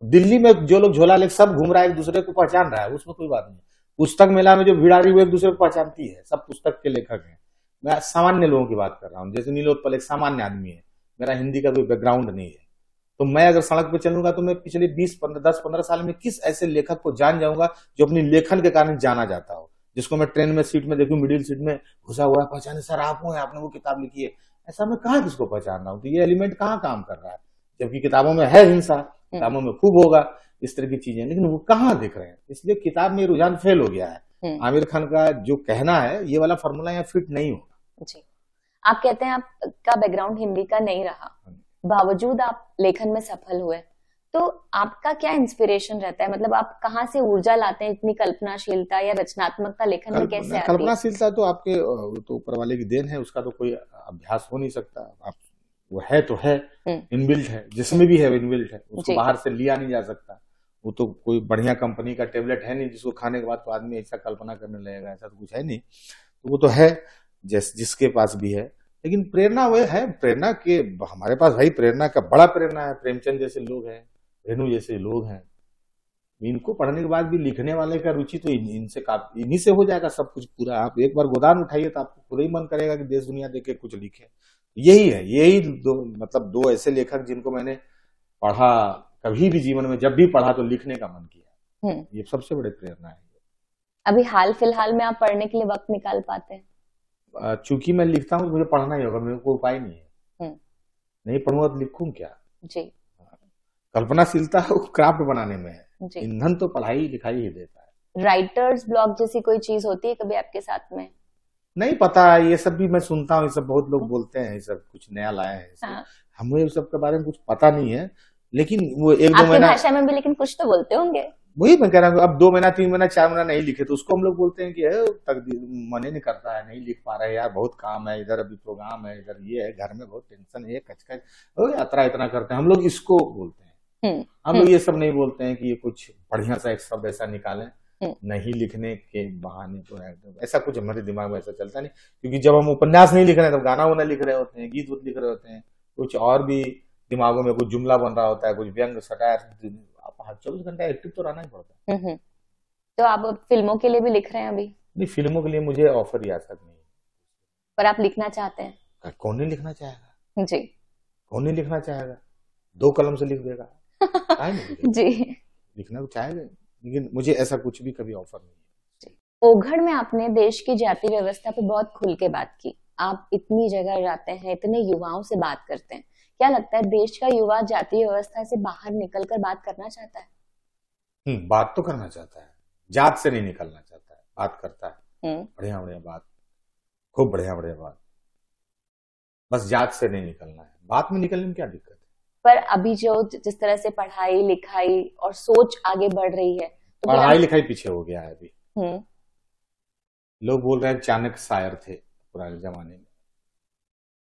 है। दिल्ली में जो लोग झोला लेकर सब घूम रहा है, एक दूसरे को पहचान रहा है, उसमें कोई बात नहीं। पुस्तक मेला में जो भीड़ आ रही है वो एक दूसरे को पहचानती है, सब पुस्तक के लेखक हैं। मैं सामान्य लोगों की बात कर रहा हूँ, जैसे नीलोत्पल एक सामान्य आदमी है, मेरा हिंदी का कोई बैकग्राउंड नहीं है। तो मैं अगर सड़क पे चलूंगा तो मैं पिछले 10-15 साल में किस ऐसे लेखक को जान जाऊंगा जो अपनी लेखन के कारण जाना जाता हो, जिसको मैं ट्रेन में सीट में देखूं, मिडिल सीट में घुसा हुआ है, पहचाने सर आप हो, आपने वो किताब लिखी है, ऐसा मैं कहाँ किसको पहचान रहा हूँ? तो ये एलिमेंट कहाँ काम कर रहा है? जबकि किताबों में है हिंसा, किताबों में खूब होगा, इस तरह की चीजें, लेकिन वो कहाँ दिख रहे हैं। इसलिए किताब में रुझान फेल हो गया है। आमिर खान का जो कहना है ये वाला फॉर्मूला यहाँ फिट नहीं होगा। जी, आप कहते हैं आपका बैकग्राउंड हिंदी का नहीं रहा, बावजूद आप लेखन में सफल हुए, तो आपका क्या इंस्पिरेशन रहता है? मतलब आप कहाँ से ऊर्जा लाते हैं? इतनी कल्पनाशीलता या रचनात्मकता लेखन में कैसे आती है? कल्पनाशीलता तो आपके तो ऊपर वाले की देन है, उसका तो कोई अभ्यास हो नहीं सकता। आप वो है तो है, इनबिल्ट है, जिसमें भी है इनबिल्ट है, उसको बाहर से लिया नहीं जा सकता। वो तो कोई बढ़िया कंपनी का टेबलेट है नहीं जिसको खाने के बाद तो आदमी ऐसा कल्पना करने लगेगा, ऐसा तो कुछ है नहीं। तो वो तो है जिसके पास भी है, लेकिन प्रेरणा वो है। प्रेरणा के हमारे पास भाई प्रेरणा का बड़ा प्रेरणा है, प्रेमचंद जैसे लोग हैं, रेणु जैसे लोग हैं। इनको पढ़ने के बाद भी लिखने वाले का रुचि तो इन्हीं से हो जाएगा सब कुछ पूरा। आप एक बार गोदान उठाइए तो आपको खुद ही मन करेगा कि देश दुनिया देख के कुछ लिखे। यही है, यही दो ऐसे लेखक जिनको मैंने पढ़ा, कभी भी जीवन में जब भी पढ़ा तो लिखने का मन किया। ये सबसे बड़ी प्रेरणा है। अभी हाल फिलहाल में आप पढ़ने के लिए वक्त निकाल पाते हैं? चूंकि मैं लिखता हूँ, मुझे पढ़ना ही होगा, मेरे को उपाय नहीं है। नहीं पढ़ूंगा तो लिखूं क्या? जी, कल्पनाशीलता क्राफ्ट बनाने में है, ईंधन तो पढ़ाई लिखाई ही देता है। राइटर्स ब्लॉग जैसी कोई चीज होती है कभी आपके साथ में? नहीं पता, ये सब भी मैं सुनता हूँ, ये सब बहुत लोग बोलते हैं, ये सब कुछ नया लाए हैं। हमें इस सब के बारे में कुछ पता नहीं है, लेकिन वो एक दो महीना भाषा में भी लेकिन कुछ तो बोलते होंगे। वही मैं कह रहा हूँ, अब 2 महीना 3 महीना 4 महीना नहीं लिखे तो उसको हम लोग बोलते हैं कि मन ही नहीं करता है, नहीं लिख पा रहे यार, बहुत काम है, इधर अभी प्रोग्राम है, इधर ये है, घर में बहुत टेंशन है, कचकच यात्रा इतना करते हैं। हम लोग इसको बोलते हैं, हम लोग ये सब नहीं बोलते हैं कि ये कुछ बढ़िया सा एक शब्द ऐसा निकालें नहीं लिखने के बहाने। तो ऐसा कुछ हमारे दिमाग में ऐसा चलता नहीं, क्योंकि जब हम उपन्यास नहीं लिख रहे हैं तब गाना वाना लिख रहे होते हैं, गीत लिख रहे होते हैं, कुछ और भी दिमागों में कुछ जुमला बन रहा होता है, कुछ व्यंग सटायर। आप 24 घंटा एक्टिव तो रहना ही पड़ता है। तो आप फिल्मों के लिए भी लिख रहे हैं अभी? नहीं, फिल्मों के लिए मुझे ऑफर ही आ सकता नहीं, पर आप लिखना चाहते हैं? कौन नहीं लिखना चाहेगा जी, कौन नहीं लिखना चाहेगा? 2 कलम से लिख देगा जी, लिखना तो चाहेगा, लेकिन मुझे ऐसा कुछ भी कभी ऑफर नहीं है। ओघड़ में आपने देश की जाति व्यवस्था पे बहुत खुल के बात की। आप इतनी जगह जाते हैं, इतने युवाओं से बात करते हैं, क्या लगता है देश का युवा जातीय व्यवस्था से बाहर निकलकर बात करना चाहता है? बात तो करना चाहता है, जात से नहीं निकलना चाहता है, बात करता है। बढ़िया बढ़िया बात, खूब बढ़िया बढ़िया बात, बस जात से नहीं निकलना है। बात में निकलने में क्या दिक्कत है? पर अभी जो जिस तरह से पढ़ाई लिखाई और सोच आगे बढ़ रही है, तो पढ़ाई लिखाई पीछे हो गया है अभी। लोग बोल रहे हैं चाणक्य शायर थे पुराने जमाने में,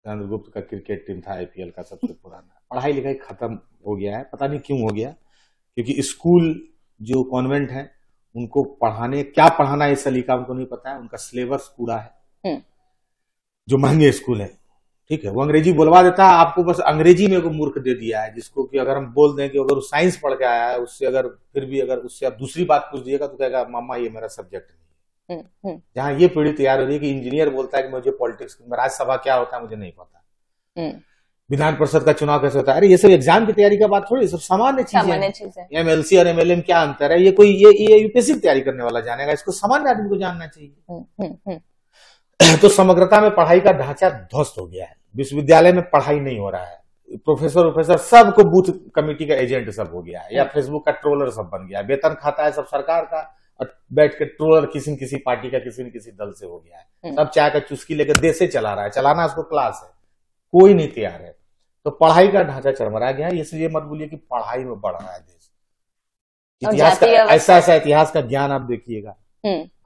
चंद्रगुप्त का क्रिकेट टीम था आईपीएल का सबसे पुराना। पढ़ाई लिखाई खत्म हो गया है, पता नहीं क्यों हो गया, क्योंकि स्कूल जो कॉन्वेंट है उनको क्या पढ़ाना है इस सलीका उनको नहीं पता है, उनका सिलेबस पूरा है। जो महंगे स्कूल है, ठीक है, वो अंग्रेजी बोलवा देता है आपको, बस अंग्रेजी में को मूर्ख दे दिया है, जिसको कि अगर हम बोल दें कि अगर साइंस पढ़ के आया है उससे अगर फिर भी अगर उससे आप दूसरी बात पूछ दिएगा तो कहेगा मामा ये मेरा सब्जेक्ट नहीं है। जहां ये पीढ़ी तैयार हो रही है कि इंजीनियर बोलता है कि मुझे पॉलिटिक्स, राज्यसभा क्या होता है मुझे नहीं पता, विधान परिषद का चुनाव कैसे होता है, अरे ये सब एग्जाम की तैयारी का बात थोड़ी, सब सामान्य चीज है। एमएलसी और एमएलए में क्या अंतर है? ये यूपीएससी की तैयारी करने वाला जानेगा, इसको सामान्य आदमी को जानना चाहिए। तो समग्रता में पढ़ाई का ढांचा ध्वस्त हो गया है, विश्वविद्यालय में पढ़ाई नहीं हो रहा है, प्रोफेसर सबको बूथ कमेटी का एजेंट सब हो गया है, या फेसबुक का ट्रोलर सब बन गया है, वेतन खाता है सब सरकार का, और बैठ के ट्रोलर किसी न किसी पार्टी का किसी न किसी दल से हो गया है। सब चाय का चुस्की लेकर देश चला रहा है, चलाना उसको क्लास है, कोई नहीं तैयार है। तो पढ़ाई का ढांचा चरमरा गया है। इसलिए मत बोलिए कि पढ़ाई में बढ़ रहा है देश, इतिहास का ऐसा इतिहास का ज्ञान आप देखिएगा,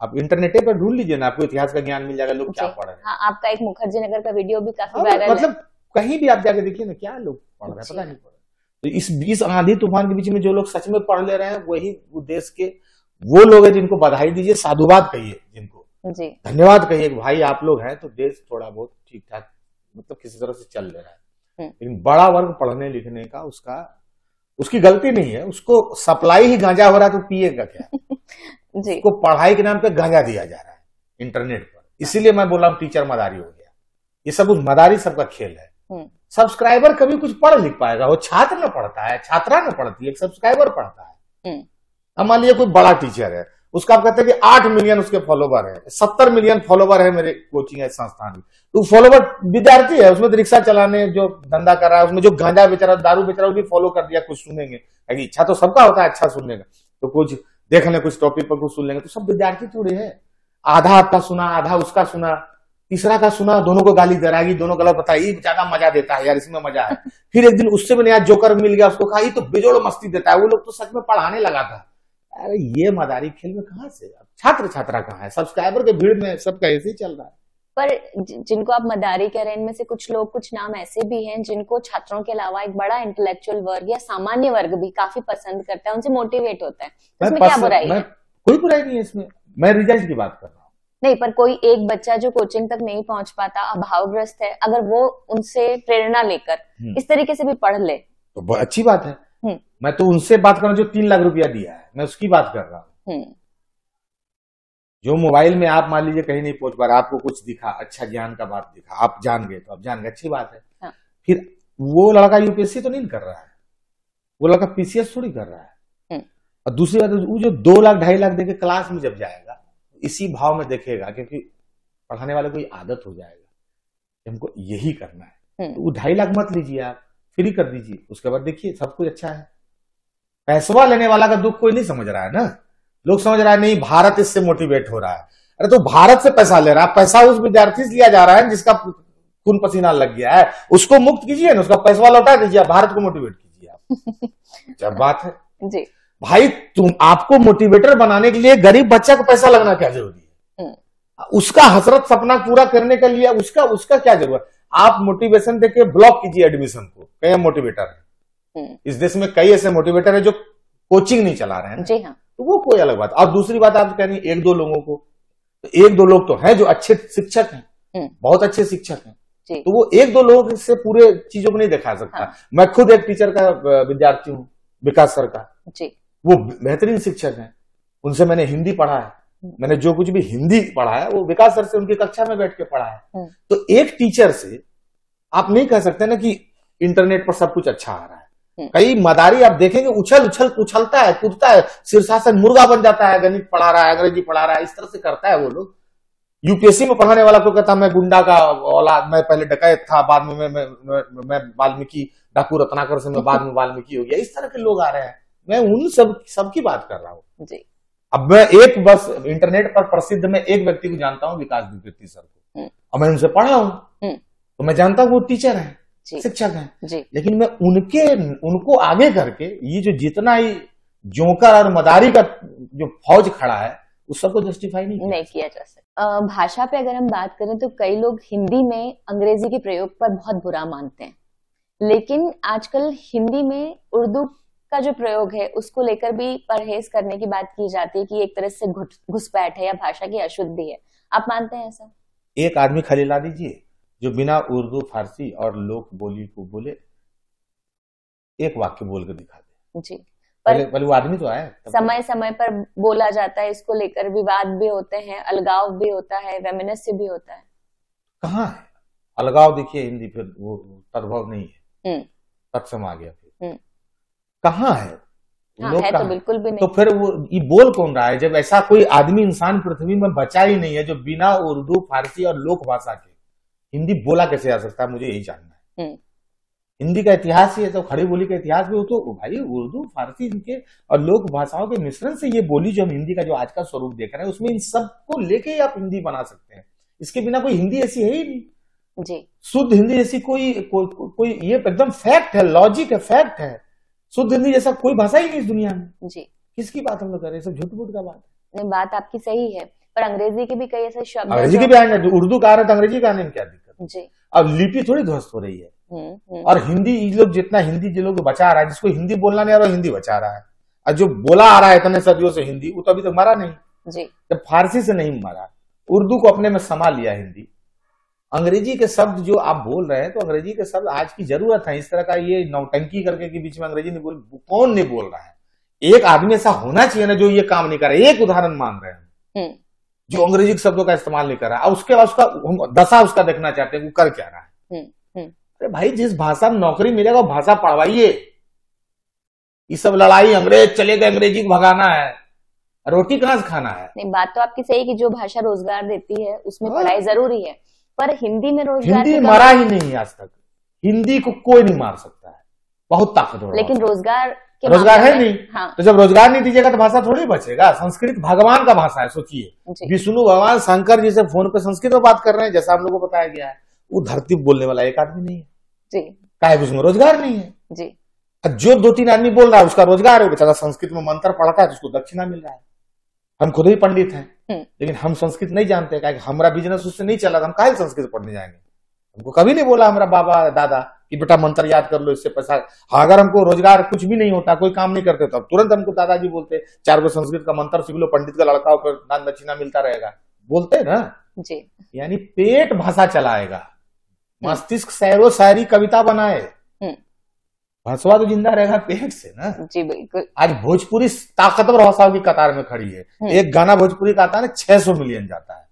आप इंटरनेट पर ढूंढ लीजिए ना, आपको इतिहास का ज्ञान मिल जाएगा, लोग क्या पढ़ रहे हैं। हाँ, आपका एक मुखर्जी नगर का वीडियो भी काफी वायरल मतलब कहीं भी आप जाके देखिए ना, क्या लोग पढ़ रहे हैं पता नहीं पड़ रहा। तो इस 20 आंधी तूफान के बीच में जो लोग सच में पढ़ ले रहे हैं वही वो देश के वो लोग हैं जिनको बधाई दीजिए, साधुवाद कहिए, जिनको धन्यवाद कहिए, भाई आप लोग हैं तो देश थोड़ा बहुत ठीक ठाक मतलब किसी तरह से चल ले रहा है। लेकिन बड़ा वर्ग पढ़ने लिखने का उसकी गलती नहीं है, उसको सप्लाई ही गांजा हो रहा है तो पिएगा क्या? उसको पढ़ाई के नाम पे गांजा दिया जा रहा है इंटरनेट पर, इसीलिए मैं बोल रहा हूँ टीचर मदारी हो गया। ये सब उस मदारी सबका खेल है। सब्सक्राइबर कभी कुछ पढ़ लिख पाएगा? वो छात्र न पढ़ता है, छात्रा न पढ़ती है, सब्सक्राइबर पढ़ता है। अब मान लीजिए कोई बड़ा टीचर है, उसका आप कहते हैं कि 8 मिलियन उसके फॉलोवर है, 70 मिलियन फॉलोवर है मेरे कोचिंग है संस्थान में। तो फॉलोवर विद्यार्थी है, उसमें तो रिक्शा चलाने जो धंधा कर रहा है, उसमें जो गांजा बेच रहा है, दारू बेच रहा है, वो भी फॉलो कर दिया, कुछ सुनेंगे। इच्छा तो सबका होता है अच्छा सुनने का, तो कुछ देख लें, कुछ टॉपिक पर कुछ सुन लेंगे, तो सब विद्यार्थी थोड़े है। आधा आपका सुना, आधा उसका सुना, तीसरा का सुना, दोनों को गाली दे रहा है, दोनों गलत बताया, ये ज्यादा मजा देता है यार, इसमें मजा है। फिर एक दिन उससे भी नया जोकर मिल गया, उसको कहा ये तो बेजोड़ मस्ती देता है, वो लोग तो सच में पढ़ाने लगा था। अरे ये मदारी खेल में कहां से, छात्र छात्रा कहाँ है, सब्सक्राइबर के भीड़ में सबका ऐसे ही चल रहा है। पर जिनको आप मदारी कह रहे हैं, इनमें से कुछ लोग, कुछ नाम ऐसे भी हैं जिनको छात्रों के अलावा एक बड़ा इंटेलेक्चुअल वर्ग या सामान्य वर्ग भी काफी पसंद करता है, उनसे मोटिवेट होता है। इसमें क्या बुराई है? कोई बुराई नहीं है इसमें, मैं रिजल्ट की बात कर रहा हूँ। नहीं, पर कोई एक बच्चा जो कोचिंग तक नहीं पहुंच पाता, अभावग्रस्त है, अगर वो उनसे प्रेरणा लेकर इस तरीके से भी पढ़ ले तो बहुत अच्छी बात है। मैं तो उनसे बात कर रहा हूँ जो 3 लाख रुपया दिया है, मैं उसकी बात कर रहा हूँ। जो मोबाइल में आप मान लीजिए कहीं नहीं पहुंच पा रहा, आपको कुछ दिखा, अच्छा ज्ञान का बात दिखा, आप जान गए तो आप जान गए, अच्छी बात है। हाँ। फिर वो लड़का यूपीएससी तो नहीं कर रहा है, वो लड़का पीसीएस थोड़ी कर रहा है। और दूसरी बात, वो जो 2 लाख 2.5 लाख देके क्लास में जब जाएगा, इसी भाव में देखेगा, क्योंकि पढ़ाने वाले को आदत हो जाएगा हमको यही करना है। तो वो 2.5 लाख मत लीजिए, आप फ्री कर दीजिए, उसके बाद देखिए सब कुछ अच्छा है। पैसवा लेने वाला का दुख कोई नहीं समझ रहा है ना, लोग समझ रहा है नहीं भारत इससे मोटिवेट हो रहा है। अरे तो भारत से पैसा ले रहा है, पैसा उस विद्यार्थी से लिया जा रहा है जिसका खून पसीना लग गया है, उसको मुक्त कीजिए ना, उसका पैसा लौटा दीजिए, भारत को मोटिवेट कीजिए आप। जब बात है जी भाई, तुम आपको मोटिवेटर बनाने के लिए गरीब बच्चा का पैसा लगना क्या जरूरी है? उसका हसरत सपना पूरा करने के लिए उसका क्या जरूरत? आप मोटिवेशन देके ब्लॉक कीजिए एडमिशन को, कई मोटिवेटर है इस देश में, कई ऐसे मोटिवेटर है जो कोचिंग नहीं चला रहे हैं जी। हाँ, तो वो कोई अलग बात। और दूसरी बात आप कह रही 1-2 लोगों को, तो 1-2 लोग तो हैं जो अच्छे शिक्षक हैं, बहुत अच्छे शिक्षक हैं, तो वो 1-2 लोग से पूरे चीजों को नहीं दिखा सकता। हाँ। मैं खुद एक टीचर का विद्यार्थी हूँ, विकास सर का जी, वो बेहतरीन शिक्षक हैं, उनसे मैंने हिंदी पढ़ा है, मैंने जो कुछ भी हिंदी पढ़ा है वो विकास सर से उनकी कक्षा में बैठ के पढ़ा है। तो एक टीचर से आप नहीं कह सकते ना कि इंटरनेट पर सब कुछ अच्छा आ रहा है। कई मदारी आप देखेंगे उछलता है, कूदता है, शीर्षासन मुर्गा बन जाता है, गणित पढ़ा रहा है, अंग्रेजी पढ़ा रहा है, इस तरह से करता है वो लोग। यूपीएससी में पढ़ाने वाला को कहता मैं गुंडा का औलाद, मैं पहले डकैत था, बाद में मैं वाल्मीकि, डाकू रत्नाकर से मैं बाद में वाल्मीकि हो गया, इस तरह के लोग आ रहे हैं। मैं उन सब की बात कर रहा हूँ जी। अब मैं एक बस इंटरनेट पर प्रसिद्ध मैं एक व्यक्ति को जानता हूँ, विकास द्विवेदी सर को, और मैं उनसे पढ़ा हूँ, तो मैं जानता हूँ वो टीचर है, शिक्षक है, लेकिन मैं उनको आगे करके ये जो जितना ही जोकर और मदारी का जो फौज खड़ा है उस सबको जस्टिफाई नहीं किया जा सकता। भाषा पे अगर हम बात करें तो कई लोग हिंदी में अंग्रेजी के प्रयोग पर बहुत बुरा मानते हैं, लेकिन आजकल हिंदी में उर्दू का जो प्रयोग है उसको लेकर भी परहेज करने की बात की जाती है कि एक तरह से घुसपैठ है या भाषा की अशुद्धि है। आप मानते हैं ऐसा? एक आदमी खाली ला दीजिए जो बिना उर्दू, फारसी और लोक बोली को बोले एक वाक्य बोल के दिखा दे जी। पहले वो आदमी तो आए। समय समय पर बोला जाता है, इसको लेकर विवाद भी होते हैं, अलगाव भी होता है, वेमिनिस्ट भी होता है। कहाँ है अलगाव? देखिए हिंदी फिर वो तद्भव नहीं है, तत्सम आ गया फिर कहाँ है? हाँ, है तो बिल्कुल भी नहीं। तो फिर वो ये बोल कौन रहा है जब ऐसा कोई आदमी इंसान पृथ्वी में बचा ही नहीं है जो बिना उर्दू, फारसी और लोक भाषा के हिंदी बोला कैसे जा सकता है? मुझे यही जानना है। हिंदी का इतिहास ही है, तो खड़ी बोली का इतिहास भी हो, तो भाई उर्दू, फारसी के और लोक भाषाओं के मिश्रण से ये बोली जो हम हिंदी का जो आज का स्वरूप देख रहे हैं उसमें इन सबको लेके ही आप हिंदी बना सकते हैं। इसके बिना कोई हिंदी ऐसी है ही नहीं जी। शुद्ध हिंदी जैसी कोई ये एकदम फैक्ट है, लॉजिक है, फैक्ट है। शुद्ध हिंदी जैसा कोई भाषा ही नहीं इस दुनिया में जी। किसकी बात हम लोग कर रहे हैं? सब झूठ का बात। नहीं, बात आपकी सही है, पर अंग्रेजी के भी कई ऐसे शब्द, अंग्रेजी के भी आएंगे, उर्दू का आ रहा है तो अंग्रेजी का आने में क्या दिक्कत जी। अब लिपि थोड़ी ध्वस्त हो रही है। और हिंदी लोग जितना हिंदी जो लोग बचा रहा है, जिसको हिंदी बोलना नहीं आ रहा हिंदी बचा रहा है, और जो बोला आ रहा है इतने सदियों से हिंदी, वो तो अभी तक मरा नहीं जी। जब फारसी से नहीं मरा, उर्दू को अपने में समा लिया हिंदी। अंग्रेजी के शब्द जो आप बोल रहे हैं, तो अंग्रेजी के शब्द आज की जरूरत है। इस तरह का ये नौटंकी करके के बीच में अंग्रेजी नहीं बोल, कौन नहीं बोल रहा है? एक आदमी ऐसा होना चाहिए ना जो ये काम नहीं कर रहा है। एक उदाहरण मांग रहे हैं जो अंग्रेजी के शब्दों का इस्तेमाल नहीं कर रहा है, उसके बाद उसका दशा उसका देखना चाहते हैं वो कर क्या रहा है। अरे भाई, जिस भाषा में नौकरी मिलेगा वो भाषा पढ़वाइए। ये सब लड़ाई अंग्रेज चले गए, अंग्रेजी को भगाना है, रोटी कहाँ से खाना है। नहीं, बात तो आपकी सही कि जो भाषा रोजगार देती है उसमें पढ़ाई जरूरी है, पर हिंदी में रोजगार हिंदी मरा ही नहीं है आज तक। हिंदी को कोई नहीं मार सकता है, बहुत ताकतवर। लेकिन रोजगार रोजगार है नहीं। हाँ। तो जब रोजगार नहीं दीजिएगा तो भाषा थोड़ी बचेगा। संस्कृत भगवान का भाषा है, सोचिए विष्णु भगवान शंकर जी से फोन पे संस्कृत में बात कर रहे हैं, जैसा हम लोग को बताया गया है। वो धरती बोलने वाला एक आदमी नहीं है जी, काहे उसमें रोजगार नहीं है जी। जो 2-3 आदमी बोल रहा है उसका रोजगार है, बेचारा संस्कृत में मंत्र पढ़ता है तो उसको दक्षिणा मिल रहा है। हम खुद ही पंडित हैं, लेकिन हम संस्कृत नहीं जानते, हमारा बिजनेस उससे नहीं चला, हम काहे संस्कृत पढ़ने जाएंगे। हमको कभी नहीं बोला हमारा बाबा दादा कि बेटा मंत्र याद कर लो इससे पैसा। हाँ, अगर हमको रोजगार कुछ भी नहीं होता, कोई काम नहीं करते, तो तुरंत हमको दादाजी बोलते 4 गो संस्कृत का मंत्र सीख लो, पंडित का लड़का होकर दान दक्षिणा मिलता रहेगा, बोलते ना जी। यानी पेट भाषा चलाएगा, मस्तिष्क शायरो शायरी कविता बनाए, भाषा तो जिंदा रहेगा पेट से ना। जी बिल्कुल। आज भोजपुरी ताकतवर भाषाओं की कतार में खड़ी है। एक गाना भोजपुरी का आता है ना 600 मिलियन जाता है,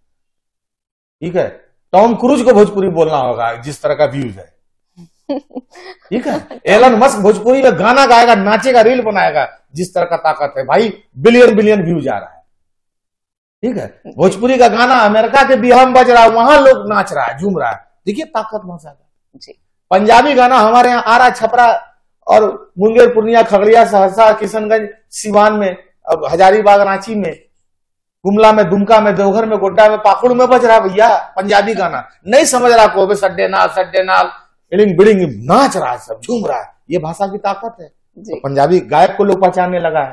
ठीक है। टॉम क्रूज को भोजपुरी बोलना होगा जिस तरह का व्यूज है, ठीक है। एलन मस्क भोजपुरी में गाना गाएगा, नाचेगा, रील बनाएगा, जिस तरह का ताकत है भाई, बिलियन बिलियन व्यूज आ रहा है, ठीक है। भोजपुरी का गाना अमेरिका के बिहार में बज रहा है, वहां लोग नाच रहा है, झूम रहा है, देखिए ताकत भाषा का। पंजाबी गाना हमारे यहाँ आरा, छपरा और मुंगेर, पूर्णिया, खगड़िया, सहरसा, किशनगंज, सिवान में, अब हजारीबाग, रांची में, गुमला में, दुमका में, देवघर में, गोड्डा में, पाकुड़ में बज रहा है भैया पंजाबी गाना। नहीं समझ रहा को सड्डे नाल इलिंग बिलिंग नाच रहा है, सब झूम रहा है, ये भाषा की ताकत है। तो पंजाबी गायक को लोग पहचानने लगा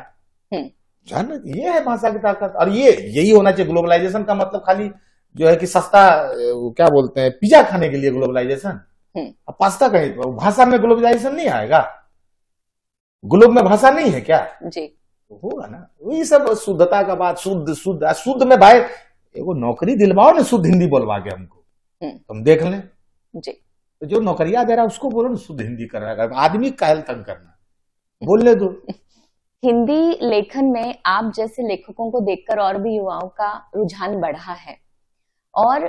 है, जान ये है भाषा की ताकत। और ये यही होना चाहिए। ग्लोबलाइजेशन का मतलब खाली जो है कि सस्ता क्या बोलते हैं पिज्जा खाने के लिए ग्लोबलाइजेशन, पास्ता कहीं भाषा में ग्लोबलाइजेशन नहीं आएगा। ग्लोब में भाषा नहीं है क्या जी, तो होगा ना। वही सब शुद्धता का बात, शुद्ध में भाई एगो नौकरी दिलवाओ ना शुद्ध हिंदी बोलवा के हमको, तुम देख लें जी। तो जो नौकरियां दे रहा है उसको बोलो ना शुद्ध हिंदी कर रहा है, आदमी कायल तंग करना, बोलने दो। हिंदी लेखन में आप जैसे लेखकों को देखकर और भी युवाओं का रुझान बढ़ा है, और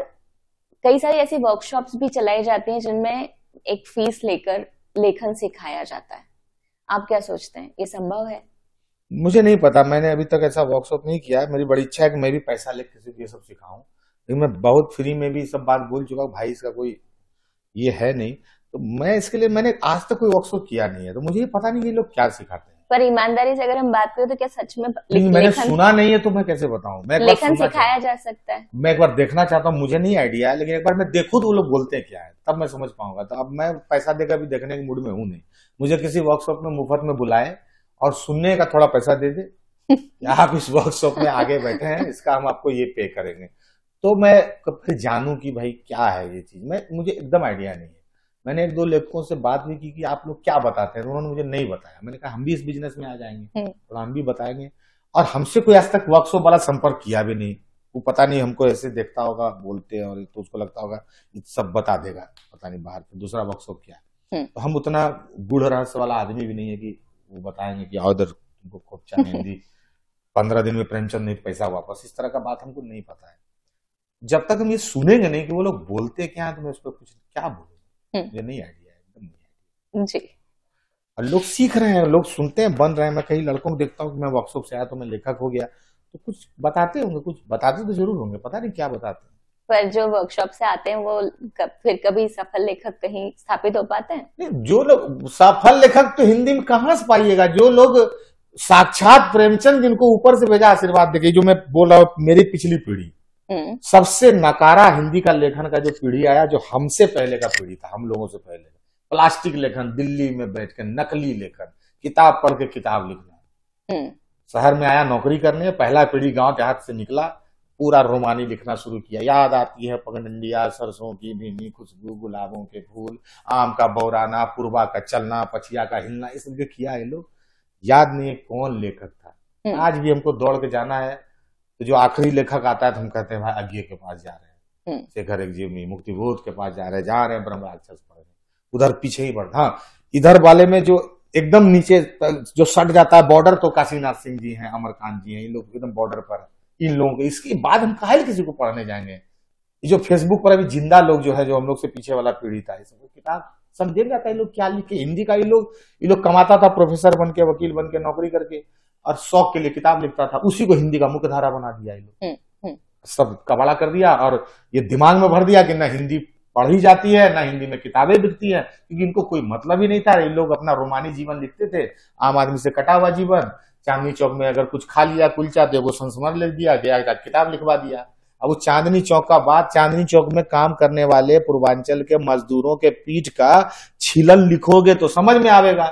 कई सारी ऐसी वर्कशॉप्स भी चलाई जाती हैं जिनमें एक फीस लेकर लेखन सिखाया जाता है। आप क्या सोचते हैं, ये संभव है? मुझे नहीं पता, मैंने अभी तक ऐसा वर्कशॉप नहीं किया है। मेरी बड़ी इच्छा है कि मैं भी पैसा लेकर किसी को ये सब सिखाऊं, लेकिन मैं बहुत फ्री में भी सब बात बोल चुका हूं भाई, इसका कोई ये है नहीं। तो मैं इसके लिए मैंने आज तक कोई वर्कशॉप किया नहीं है, तो मुझे पता नहीं ये लोग क्या सिखाते हैं। पर ईमानदारी से अगर हम बात करें तो क्या सच में मैंने सुना नहीं है, तो मैं कैसे बताऊं। मैं लेखन सिखाया जा सकता है, मैं एक बार देखना चाहता हूँ, मुझे नहीं आइडिया है, लेकिन एक बार मैं देखूं तो वो लोग बोलते हैं क्या है, तब मैं समझ पाऊंगा। तो अब मैं पैसा देकर भी देखने के मूड में हूं नहीं। मुझे किसी वर्कशॉप में मुफ्त में बुलाए और सुनने का थोड़ा पैसा दे दे आप इस वर्कशॉप में आगे बैठे हैं, इसका हम आपको ये पे करेंगे, तो मैं फिर जानूं कि भाई क्या है ये चीज। मुझे एकदम आइडिया नहीं है। मैंने 1-2 लेखकों से बात भी की कि आप लोग क्या बताते हैं, उन्होंने मुझे नहीं बताया। मैंने कहा हम भी इस बिजनेस में आ जाएंगे और हम भी बताएंगे। और हमसे कोई आज तक वर्कशॉप वाला संपर्क किया भी नहीं। वो पता नहीं हमको ऐसे देखता होगा बोलते हैं, और तो उसको लगता होगा सब बता देगा, पता नहीं बाहर पे दूसरा वर्कशॉप क्या है। तो हम उतना गूढ़ रहस्य वाला आदमी भी नहीं है कि वो बताएंगे कि आओ इधर तुमको खोपचा हिंदी 15 दिन में प्रेमचंद नहीं पैसा वापस, इस तरह का बात हमको नहीं पता है। जब तक हम ये सुनेंगे नहीं कि वो लोग बोलते क्या है, तो मैं उस पर कुछ क्या बोलूँ, मुझे नहीं आइडिया है, एकदम नहीं आइडिया जी। और लोग सीख रहे हैं, लोग सुनते हैं, बन रहे हैं। मैं कई लड़कों को देखता हूँ कि मैं वर्कशॉप से आया तो मैं लेखक हो गया, तो कुछ बताते होंगे, कुछ बताते तो जरूर होंगे, पता नहीं क्या बताते हैं। पर जो वर्कशॉप से आते हैं वो फिर कभी सफल लेखक कहीं स्थापित हो पाते हैं? नहीं, जो लोग सफल लेखक तो हिंदी में कहाँ से पाइएगा। जो लोग साक्षात प्रेमचंद जिनको ऊपर से भेजा आशीर्वाद देके, जो मैं बोल रहा हूँ मेरी पिछली पीढ़ी सबसे नकारा हिंदी का लेखन का जो पीढ़ी आया, जो हमसे पहले का पीढ़ी था, हम लोगों से पहले प्लास्टिक लेखन, दिल्ली में बैठ कर नकली लेखन, किताब पढ़ के किताब लिखना, शहर में आया नौकरी करने, पहला पीढ़ी गांव देहात से निकला, पूरा रोमानी लिखना शुरू किया। याद आती है पगडंडिया, सरसों की भीनी खुशबू, गुलाबों के फूल, आम का बौराना, पूर्वा का चलना, पछिया का हिलना, ये सब जो किया है लोग, याद नहीं है कौन लेखक था। आज भी हमको दौड़ के जाना है तो जो आखिरी लेखक आता है तो हम कहते हैं भाई अज्ञे के पास जा रहे हैं, शेखर एक जीवनी, मुक्तिबोध के पास जा रहे हैं, ब्रह्म राक्षस पढ़ रहे हैं, उधर पीछे ही बढ़। हाँ, इधर वाले में जो एकदम नीचे जो सट जाता है बॉर्डर, तो काशीनाथ सिंह जी हैं, अमरकांत जी हैं, इन लोग एकदम बॉर्डर पर। इन लोगों को इसके बाद हम काहे किसी को पढ़ने जाएंगे। ये जो फेसबुक पर अभी जिंदा लोग जो है, जो हम लोग से पीछे वाला पीढ़ी था, ये सब किताब समझे जाता है लोग क्या लिखे। हिंदी का ये लोग कमाता था प्रोफेसर बन के, वकील बन के, नौकरी करके। और शौक के लिए किताब लिखता था, उसी को हिंदी का मुख्य धारा बना दिया ये लोग, सब कबाड़ा कर दिया। और ये दिमाग में भर दिया कि ना हिंदी पढ़ी जाती है ना हिंदी में किताबें बिकती है, क्योंकि इनको कोई मतलब ही नहीं था। ये लोग अपना रोमानी जीवन लिखते थे, आम आदमी से कटा हुआ जीवन। चांदनी चौक में अगर कुछ खा लिया कुलचा तो वो संस्मरण लिख दिया, गया किताब लिखवा दिया। अब वो चांदनी चौक का बात, चांदनी चौक में काम करने वाले पूर्वांचल के मजदूरों के पीठ का छिलन लिखोगे तो समझ में आवेगा।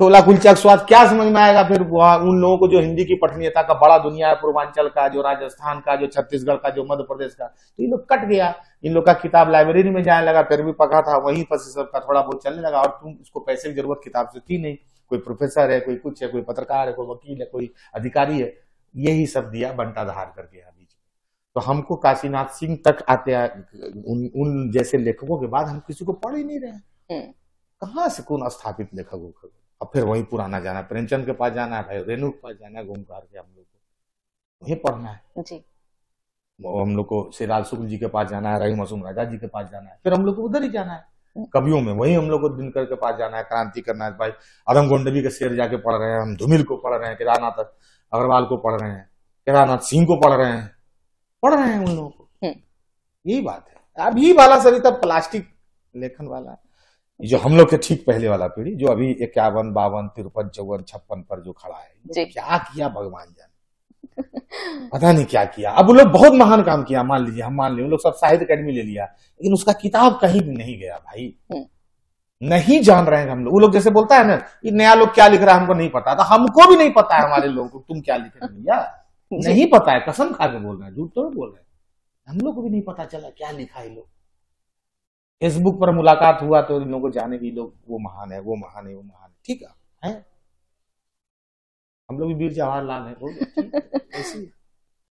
छोला कुलचा का स्वाद क्या समझ में आएगा फिर वहां उन लोगों को जो हिंदी की पठनीयता का बड़ा दुनिया है, पूर्वांचल का, जो राजस्थान का, जो छत्तीसगढ़ का, जो मध्य प्रदेश का। तो ये लोग कट गया, इन लोग का किताब लाइब्रेरी में जाने लगा, फिर भी पका था वहीं पर सबका थोड़ा बहुत चलने लगा। और तुम उसको पैसे की जरूरत किताब से थी नहीं, कोई प्रोफेसर है, कोई कुछ है, कोई पत्रकार है, कोई वकील है, कोई अधिकारी है, यही सब दिया बंटा धार करके बीच में। तो हमको काशीनाथ सिंह तक आते उन जैसे लेखकों के बाद हम किसी को पढ़ ही नहीं रहे। कहाँ से कौन स्थापित लेखक हो? अब फिर वही पुराना जाना है, प्रेमचंद के पास जाना है, भाई रेणु के पास जाना है, घूम कर के हम लोग को वही पढ़ना है जी। हम लोग को शेराल शुक्ल जी के पास जाना है, रही मासूम राजा जी के पास जाना है, फिर हम लोग को उधर ही जाना है। कवियों में वही हम लोग को दिनकर के पास जाना है, क्रांति करना है। भाई अदम गोंडवी के शेर जाके पढ़ रहे हैं, हम धूमिल को पढ़ रहे हैं, केदारनाथ अग्रवाल को पढ़ रहे हैं, केदारनाथ सिंह को पढ़ रहे हैं उन लोगों को। यही बात है। अभी वाला सभी तब प्लास्टिक लेखन वाला, जो हम लोग के ठीक पहले वाला पीढ़ी, जो अभी 51, 52, 53, 54, 56 पर जो खड़ा है, क्या किया भगवान जाने, पता नहीं क्या किया। अब वो लोग बहुत महान काम किया, मान लीजिए, हम मान लिए, लोग सब साहित्य अकेडमी ले लिया, लेकिन उसका किताब कहीं भी नहीं गया भाई। नहीं जान रहे हैं हम लोग। वो लोग जैसे बोलता है ना, ये नया लोग क्या लिख रहा है हमको नहीं पता, तो हमको भी नहीं पता है हमारे लोगों को तुम क्या लिख रहे भैया, नहीं पता है, कसम खा के बोल रहे हैं, झूठ तो बोल रहे हैं, हम लोग को भी नहीं पता चला क्या लिखा है। लोग फेसबुक पर मुलाकात हुआ तो इन लोगों को जाने भी लोग, वो महान है, वो महान है, वो महान है, ठीक है, हम लोग भी वीर जवाहरलाल है।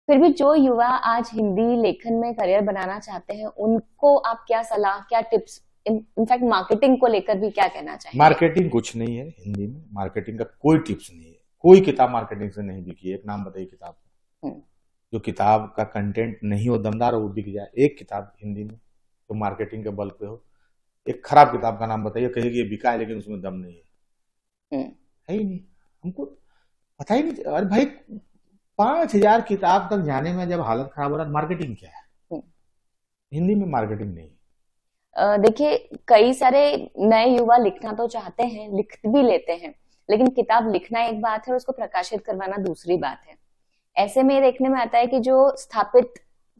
फिर भी जो युवा आज हिंदी लेखन में करियर बनाना चाहते हैं, उनको आप क्या सलाह, क्या टिप्स, इनफैक्ट मार्केटिंग को लेकर भी क्या कहना चाहिए? मार्केटिंग कुछ नहीं है हिंदी में, मार्केटिंग का कोई टिप्स नहीं है, कोई किताब मार्केटिंग से नहीं बिकी। एक नाम बताइए किताब जो किताब का कंटेंट नहीं हो, दमदार हो, वो बिक जाए। एक किताब हिंदी में तो मार्केटिंग के बल पे हो। एक खराब किताब का नाम बताइए, कहेगी ये बिका है लेकिन उसमें दम नहीं है ही नहीं, हमको पता ही नहीं। अरे भाई 5000 किताब तक जाने में जब हालत खराब हो रहा है, मार्केटिंग क्या है? हिंदी में मार्केटिंग नहीं। देखिए, कई सारे नए युवा लिखना तो चाहते हैं, लिख भी लेते हैं, लेकिन किताब लिखना एक बात है और उसको प्रकाशित करवाना दूसरी बात है। ऐसे में देखने में आता है कि जो स्थापित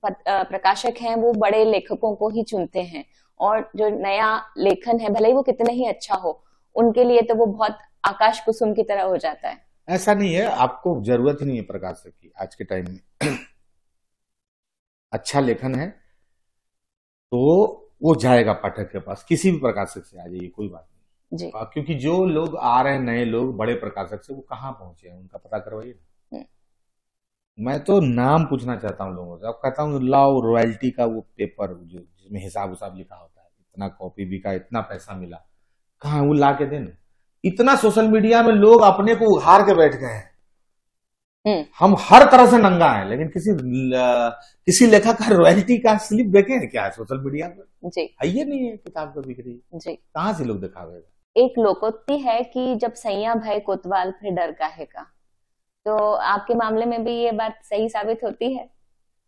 प्रकाशक हैं वो बड़े लेखकों को ही चुनते हैं, और जो नया लेखन है भले ही वो कितने ही अच्छा हो, उनके लिए तो वो बहुत आकाश कुसुम की तरह हो जाता है। ऐसा नहीं है, आपको जरूरत ही नहीं है प्रकाशक की आज के टाइम में। अच्छा लेखन है तो वो जाएगा पाठक के पास, किसी भी प्रकाशक से आ जाइए, कोई बात नहीं जी। क्योंकि जो लोग आ रहे हैं नए लोग बड़े प्रकाशक से, वो कहाँ पहुंचे हैं उनका पता करवाइए। मैं तो नाम पूछना चाहता हूँ लोगों से। अब कहता हूँ लाओ रॉयल्टी का वो पेपर जो जिसमें हिसाब उसाब लिखा होता है, इतना कॉपी बिका, इतना पैसा मिला, कहाँ वो ला के देना। इतना सोशल मीडिया में लोग अपने को उघार के बैठ गए हैं, हम हर तरह से नंगा है, लेकिन किसी लेखक का रॉयल्टी का स्लिप देखे हैं क्या सोशल मीडिया पर? जी ये नहीं है, किताब तो बिक रही जी, कहाँ से लोग दिखावेगा। एक लोकोक्ति है कि जब सैया भय कोतवाल फिर डर काहे का, तो आपके मामले में भी ये बात सही साबित होती है।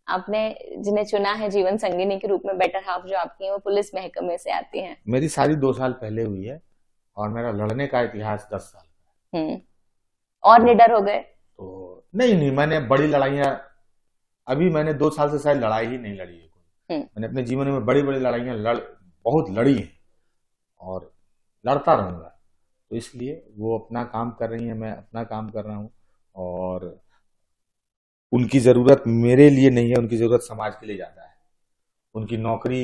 आपने जिन्हें चुना है जीवन संगिनी के रूप में, बेटर हाफ जो आपकी है, वो पुलिस महकमे से आती हैं। मेरी शादी 2 साल पहले हुई है और मेरा लड़ने का इतिहास 10 साल का है। और निडर हो गए? तो नहीं, मैंने बड़ी लड़ाइयां, अभी मैंने 2 साल से शायद लड़ाई ही नहीं लड़ी है कोई। मैंने अपने जीवन में बड़ी बड़ी लड़ाइयां बहुत लड़ी है और लड़ता रहूंगा। तो इसलिए वो अपना काम कर रही है, मैं अपना काम कर रहा हूँ, और उनकी जरूरत मेरे लिए नहीं है, उनकी जरूरत समाज के लिए ज्यादा है। उनकी नौकरी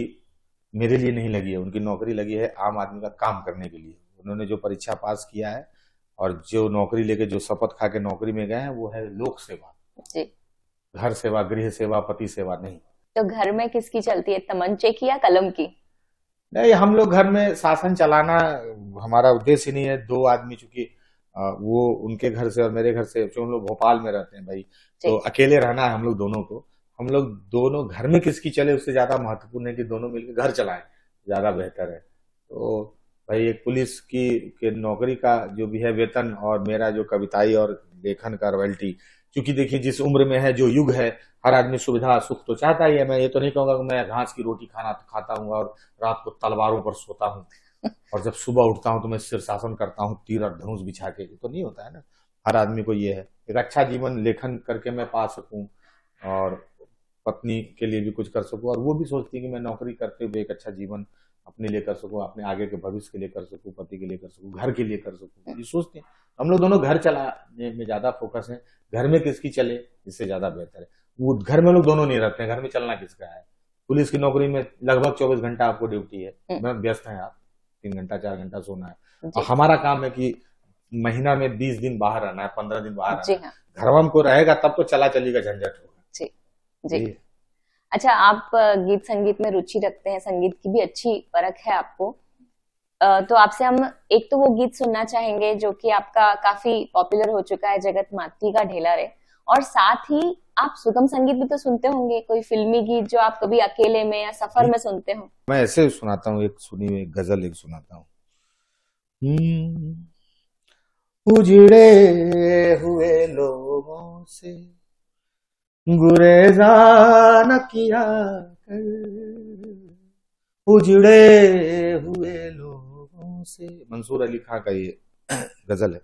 मेरे लिए नहीं लगी है, उनकी नौकरी लगी है आम आदमी का काम करने के लिए। उन्होंने जो परीक्षा पास किया है और जो नौकरी लेके जो शपथ खा के नौकरी में गए हैं, वो है लोक सेवा जी। घर सेवा, गृह सेवा, पति सेवा नहीं। तो घर में किसकी चलती है, तमंचे की या कलम की? नहीं, हम लोग घर में शासन चलाना हमारा उद्देश्य नहीं है। 2 आदमी, चूंकि वो उनके घर से और मेरे घर से, जो हम लोग भोपाल में रहते हैं भाई, तो अकेले रहना है हम लोग दोनों को। हम लोग दोनों घर में किसकी चले उससे ज्यादा महत्वपूर्ण है कि दोनों मिलकर घर चलाएं, ज्यादा बेहतर है। तो भाई एक पुलिस की के नौकरी का जो भी है वेतन और मेरा जो कविताई और लेखन का रॉयल्टी, क्योंकि देखिए जिस उम्र में है, जो युग है, हर आदमी सुविधा सुख तो चाहता ही है। मैं ये तो नहीं कहूंगा कि मैं घास की रोटी खाना खाता हूँ और रात को तलवारों पर सोता हूँ और जब सुबह उठता हूँ तो मैं शीर्षासन करता हूँ तीर और धनुष बिछा के। तो नहीं होता है ना, हर आदमी को ये है एक अच्छा जीवन लेखन करके मैं पा सकूं और पत्नी के लिए भी कुछ कर सकूं, और वो भी सोचती है कि मैं नौकरी करते हुए एक अच्छा जीवन अपने लिए कर सकूं, अपने आगे के भविष्य के लिए कर सकूं, पति के लिए कर सकूं, घर के लिए कर सकूं, ये सोचते हैं। हम लोग दोनों घर चलाने में ज्यादा फोकस है, घर में किसकी चले इससे ज्यादा बेहतर है। वो घर में लोग दोनों नहीं रहते हैं, घर में चलना किसका है। पुलिस की नौकरी में लगभग 24 घंटा आपको ड्यूटी है, मैं व्यस्त है, आप 3 घंटा 4 घंटा सोना है, और हमारा काम है कि महीना में 20 दिन बाहर रहना है, 15 दिन बाहर रहना है। घर में को रहेगा तब तो चला चली का झंझट होगा। जी जी। अच्छा, आप गीत संगीत में रुचि रखते हैं, संगीत की भी अच्छी परख है आपको, तो आपसे हम एक तो वो गीत सुनना चाहेंगे जो कि आपका काफी पॉपुलर हो चुका है, जगत माती का ढेला रे, और साथ ही आप सुगम संगीत भी तो सुनते होंगे, कोई फिल्मी गीत जो आप कभी अकेले में या सफर में सुनते हो। मैं ऐसे सुनाता हूँ, एक सुनी हुई गजल एक सुनाता हूँ। उजड़े हुए लोगों से गुरेजा न किया कर, उजड़े हुए लोगों से, मंसूर अली खां का ये गजल है।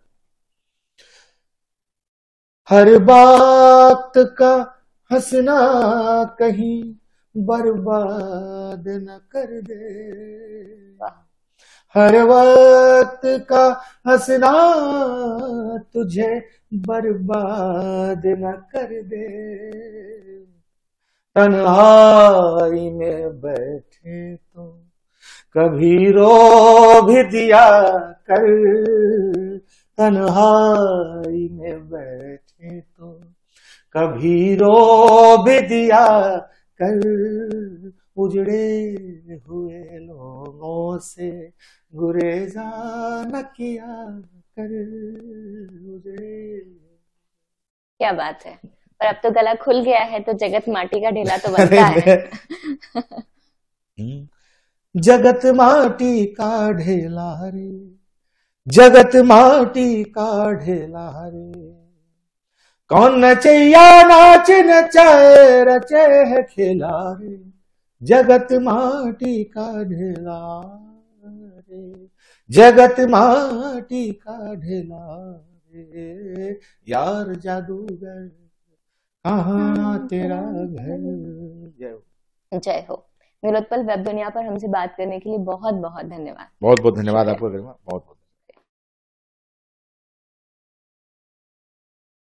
हर बात का हंसना कहीं बर्बाद न कर दे, हर वक्त का हंसना तुझे बर्बाद न कर दे, तन्हाई में बैठे तो कभी रो भी दिया कर, तन्हाई में बैठे तो कभी रो भी दिया कर, उजड़े हुए लोगों से गुरेजा न किया कर, उजड़े। क्या बात है, पर अब तो गला खुल गया है तो जगत माटी का ढेला तो बनता है। जगत माटी का ढेला रे, जगत माटी का ढेला रे, कौन नचैया नाच नचाए रचे है खेला रे, जगत माटी का ढेला रे, जगत माटी का ढेला रे, यार जादूगर कहाँ तेरा घर। जय हो। जय हो। नीलोत्पल, वेब दुनिया पर हमसे बात करने के लिए बहुत बहुत धन्यवाद। बहुत बहुत धन्यवाद आपको, बहुत बहुत।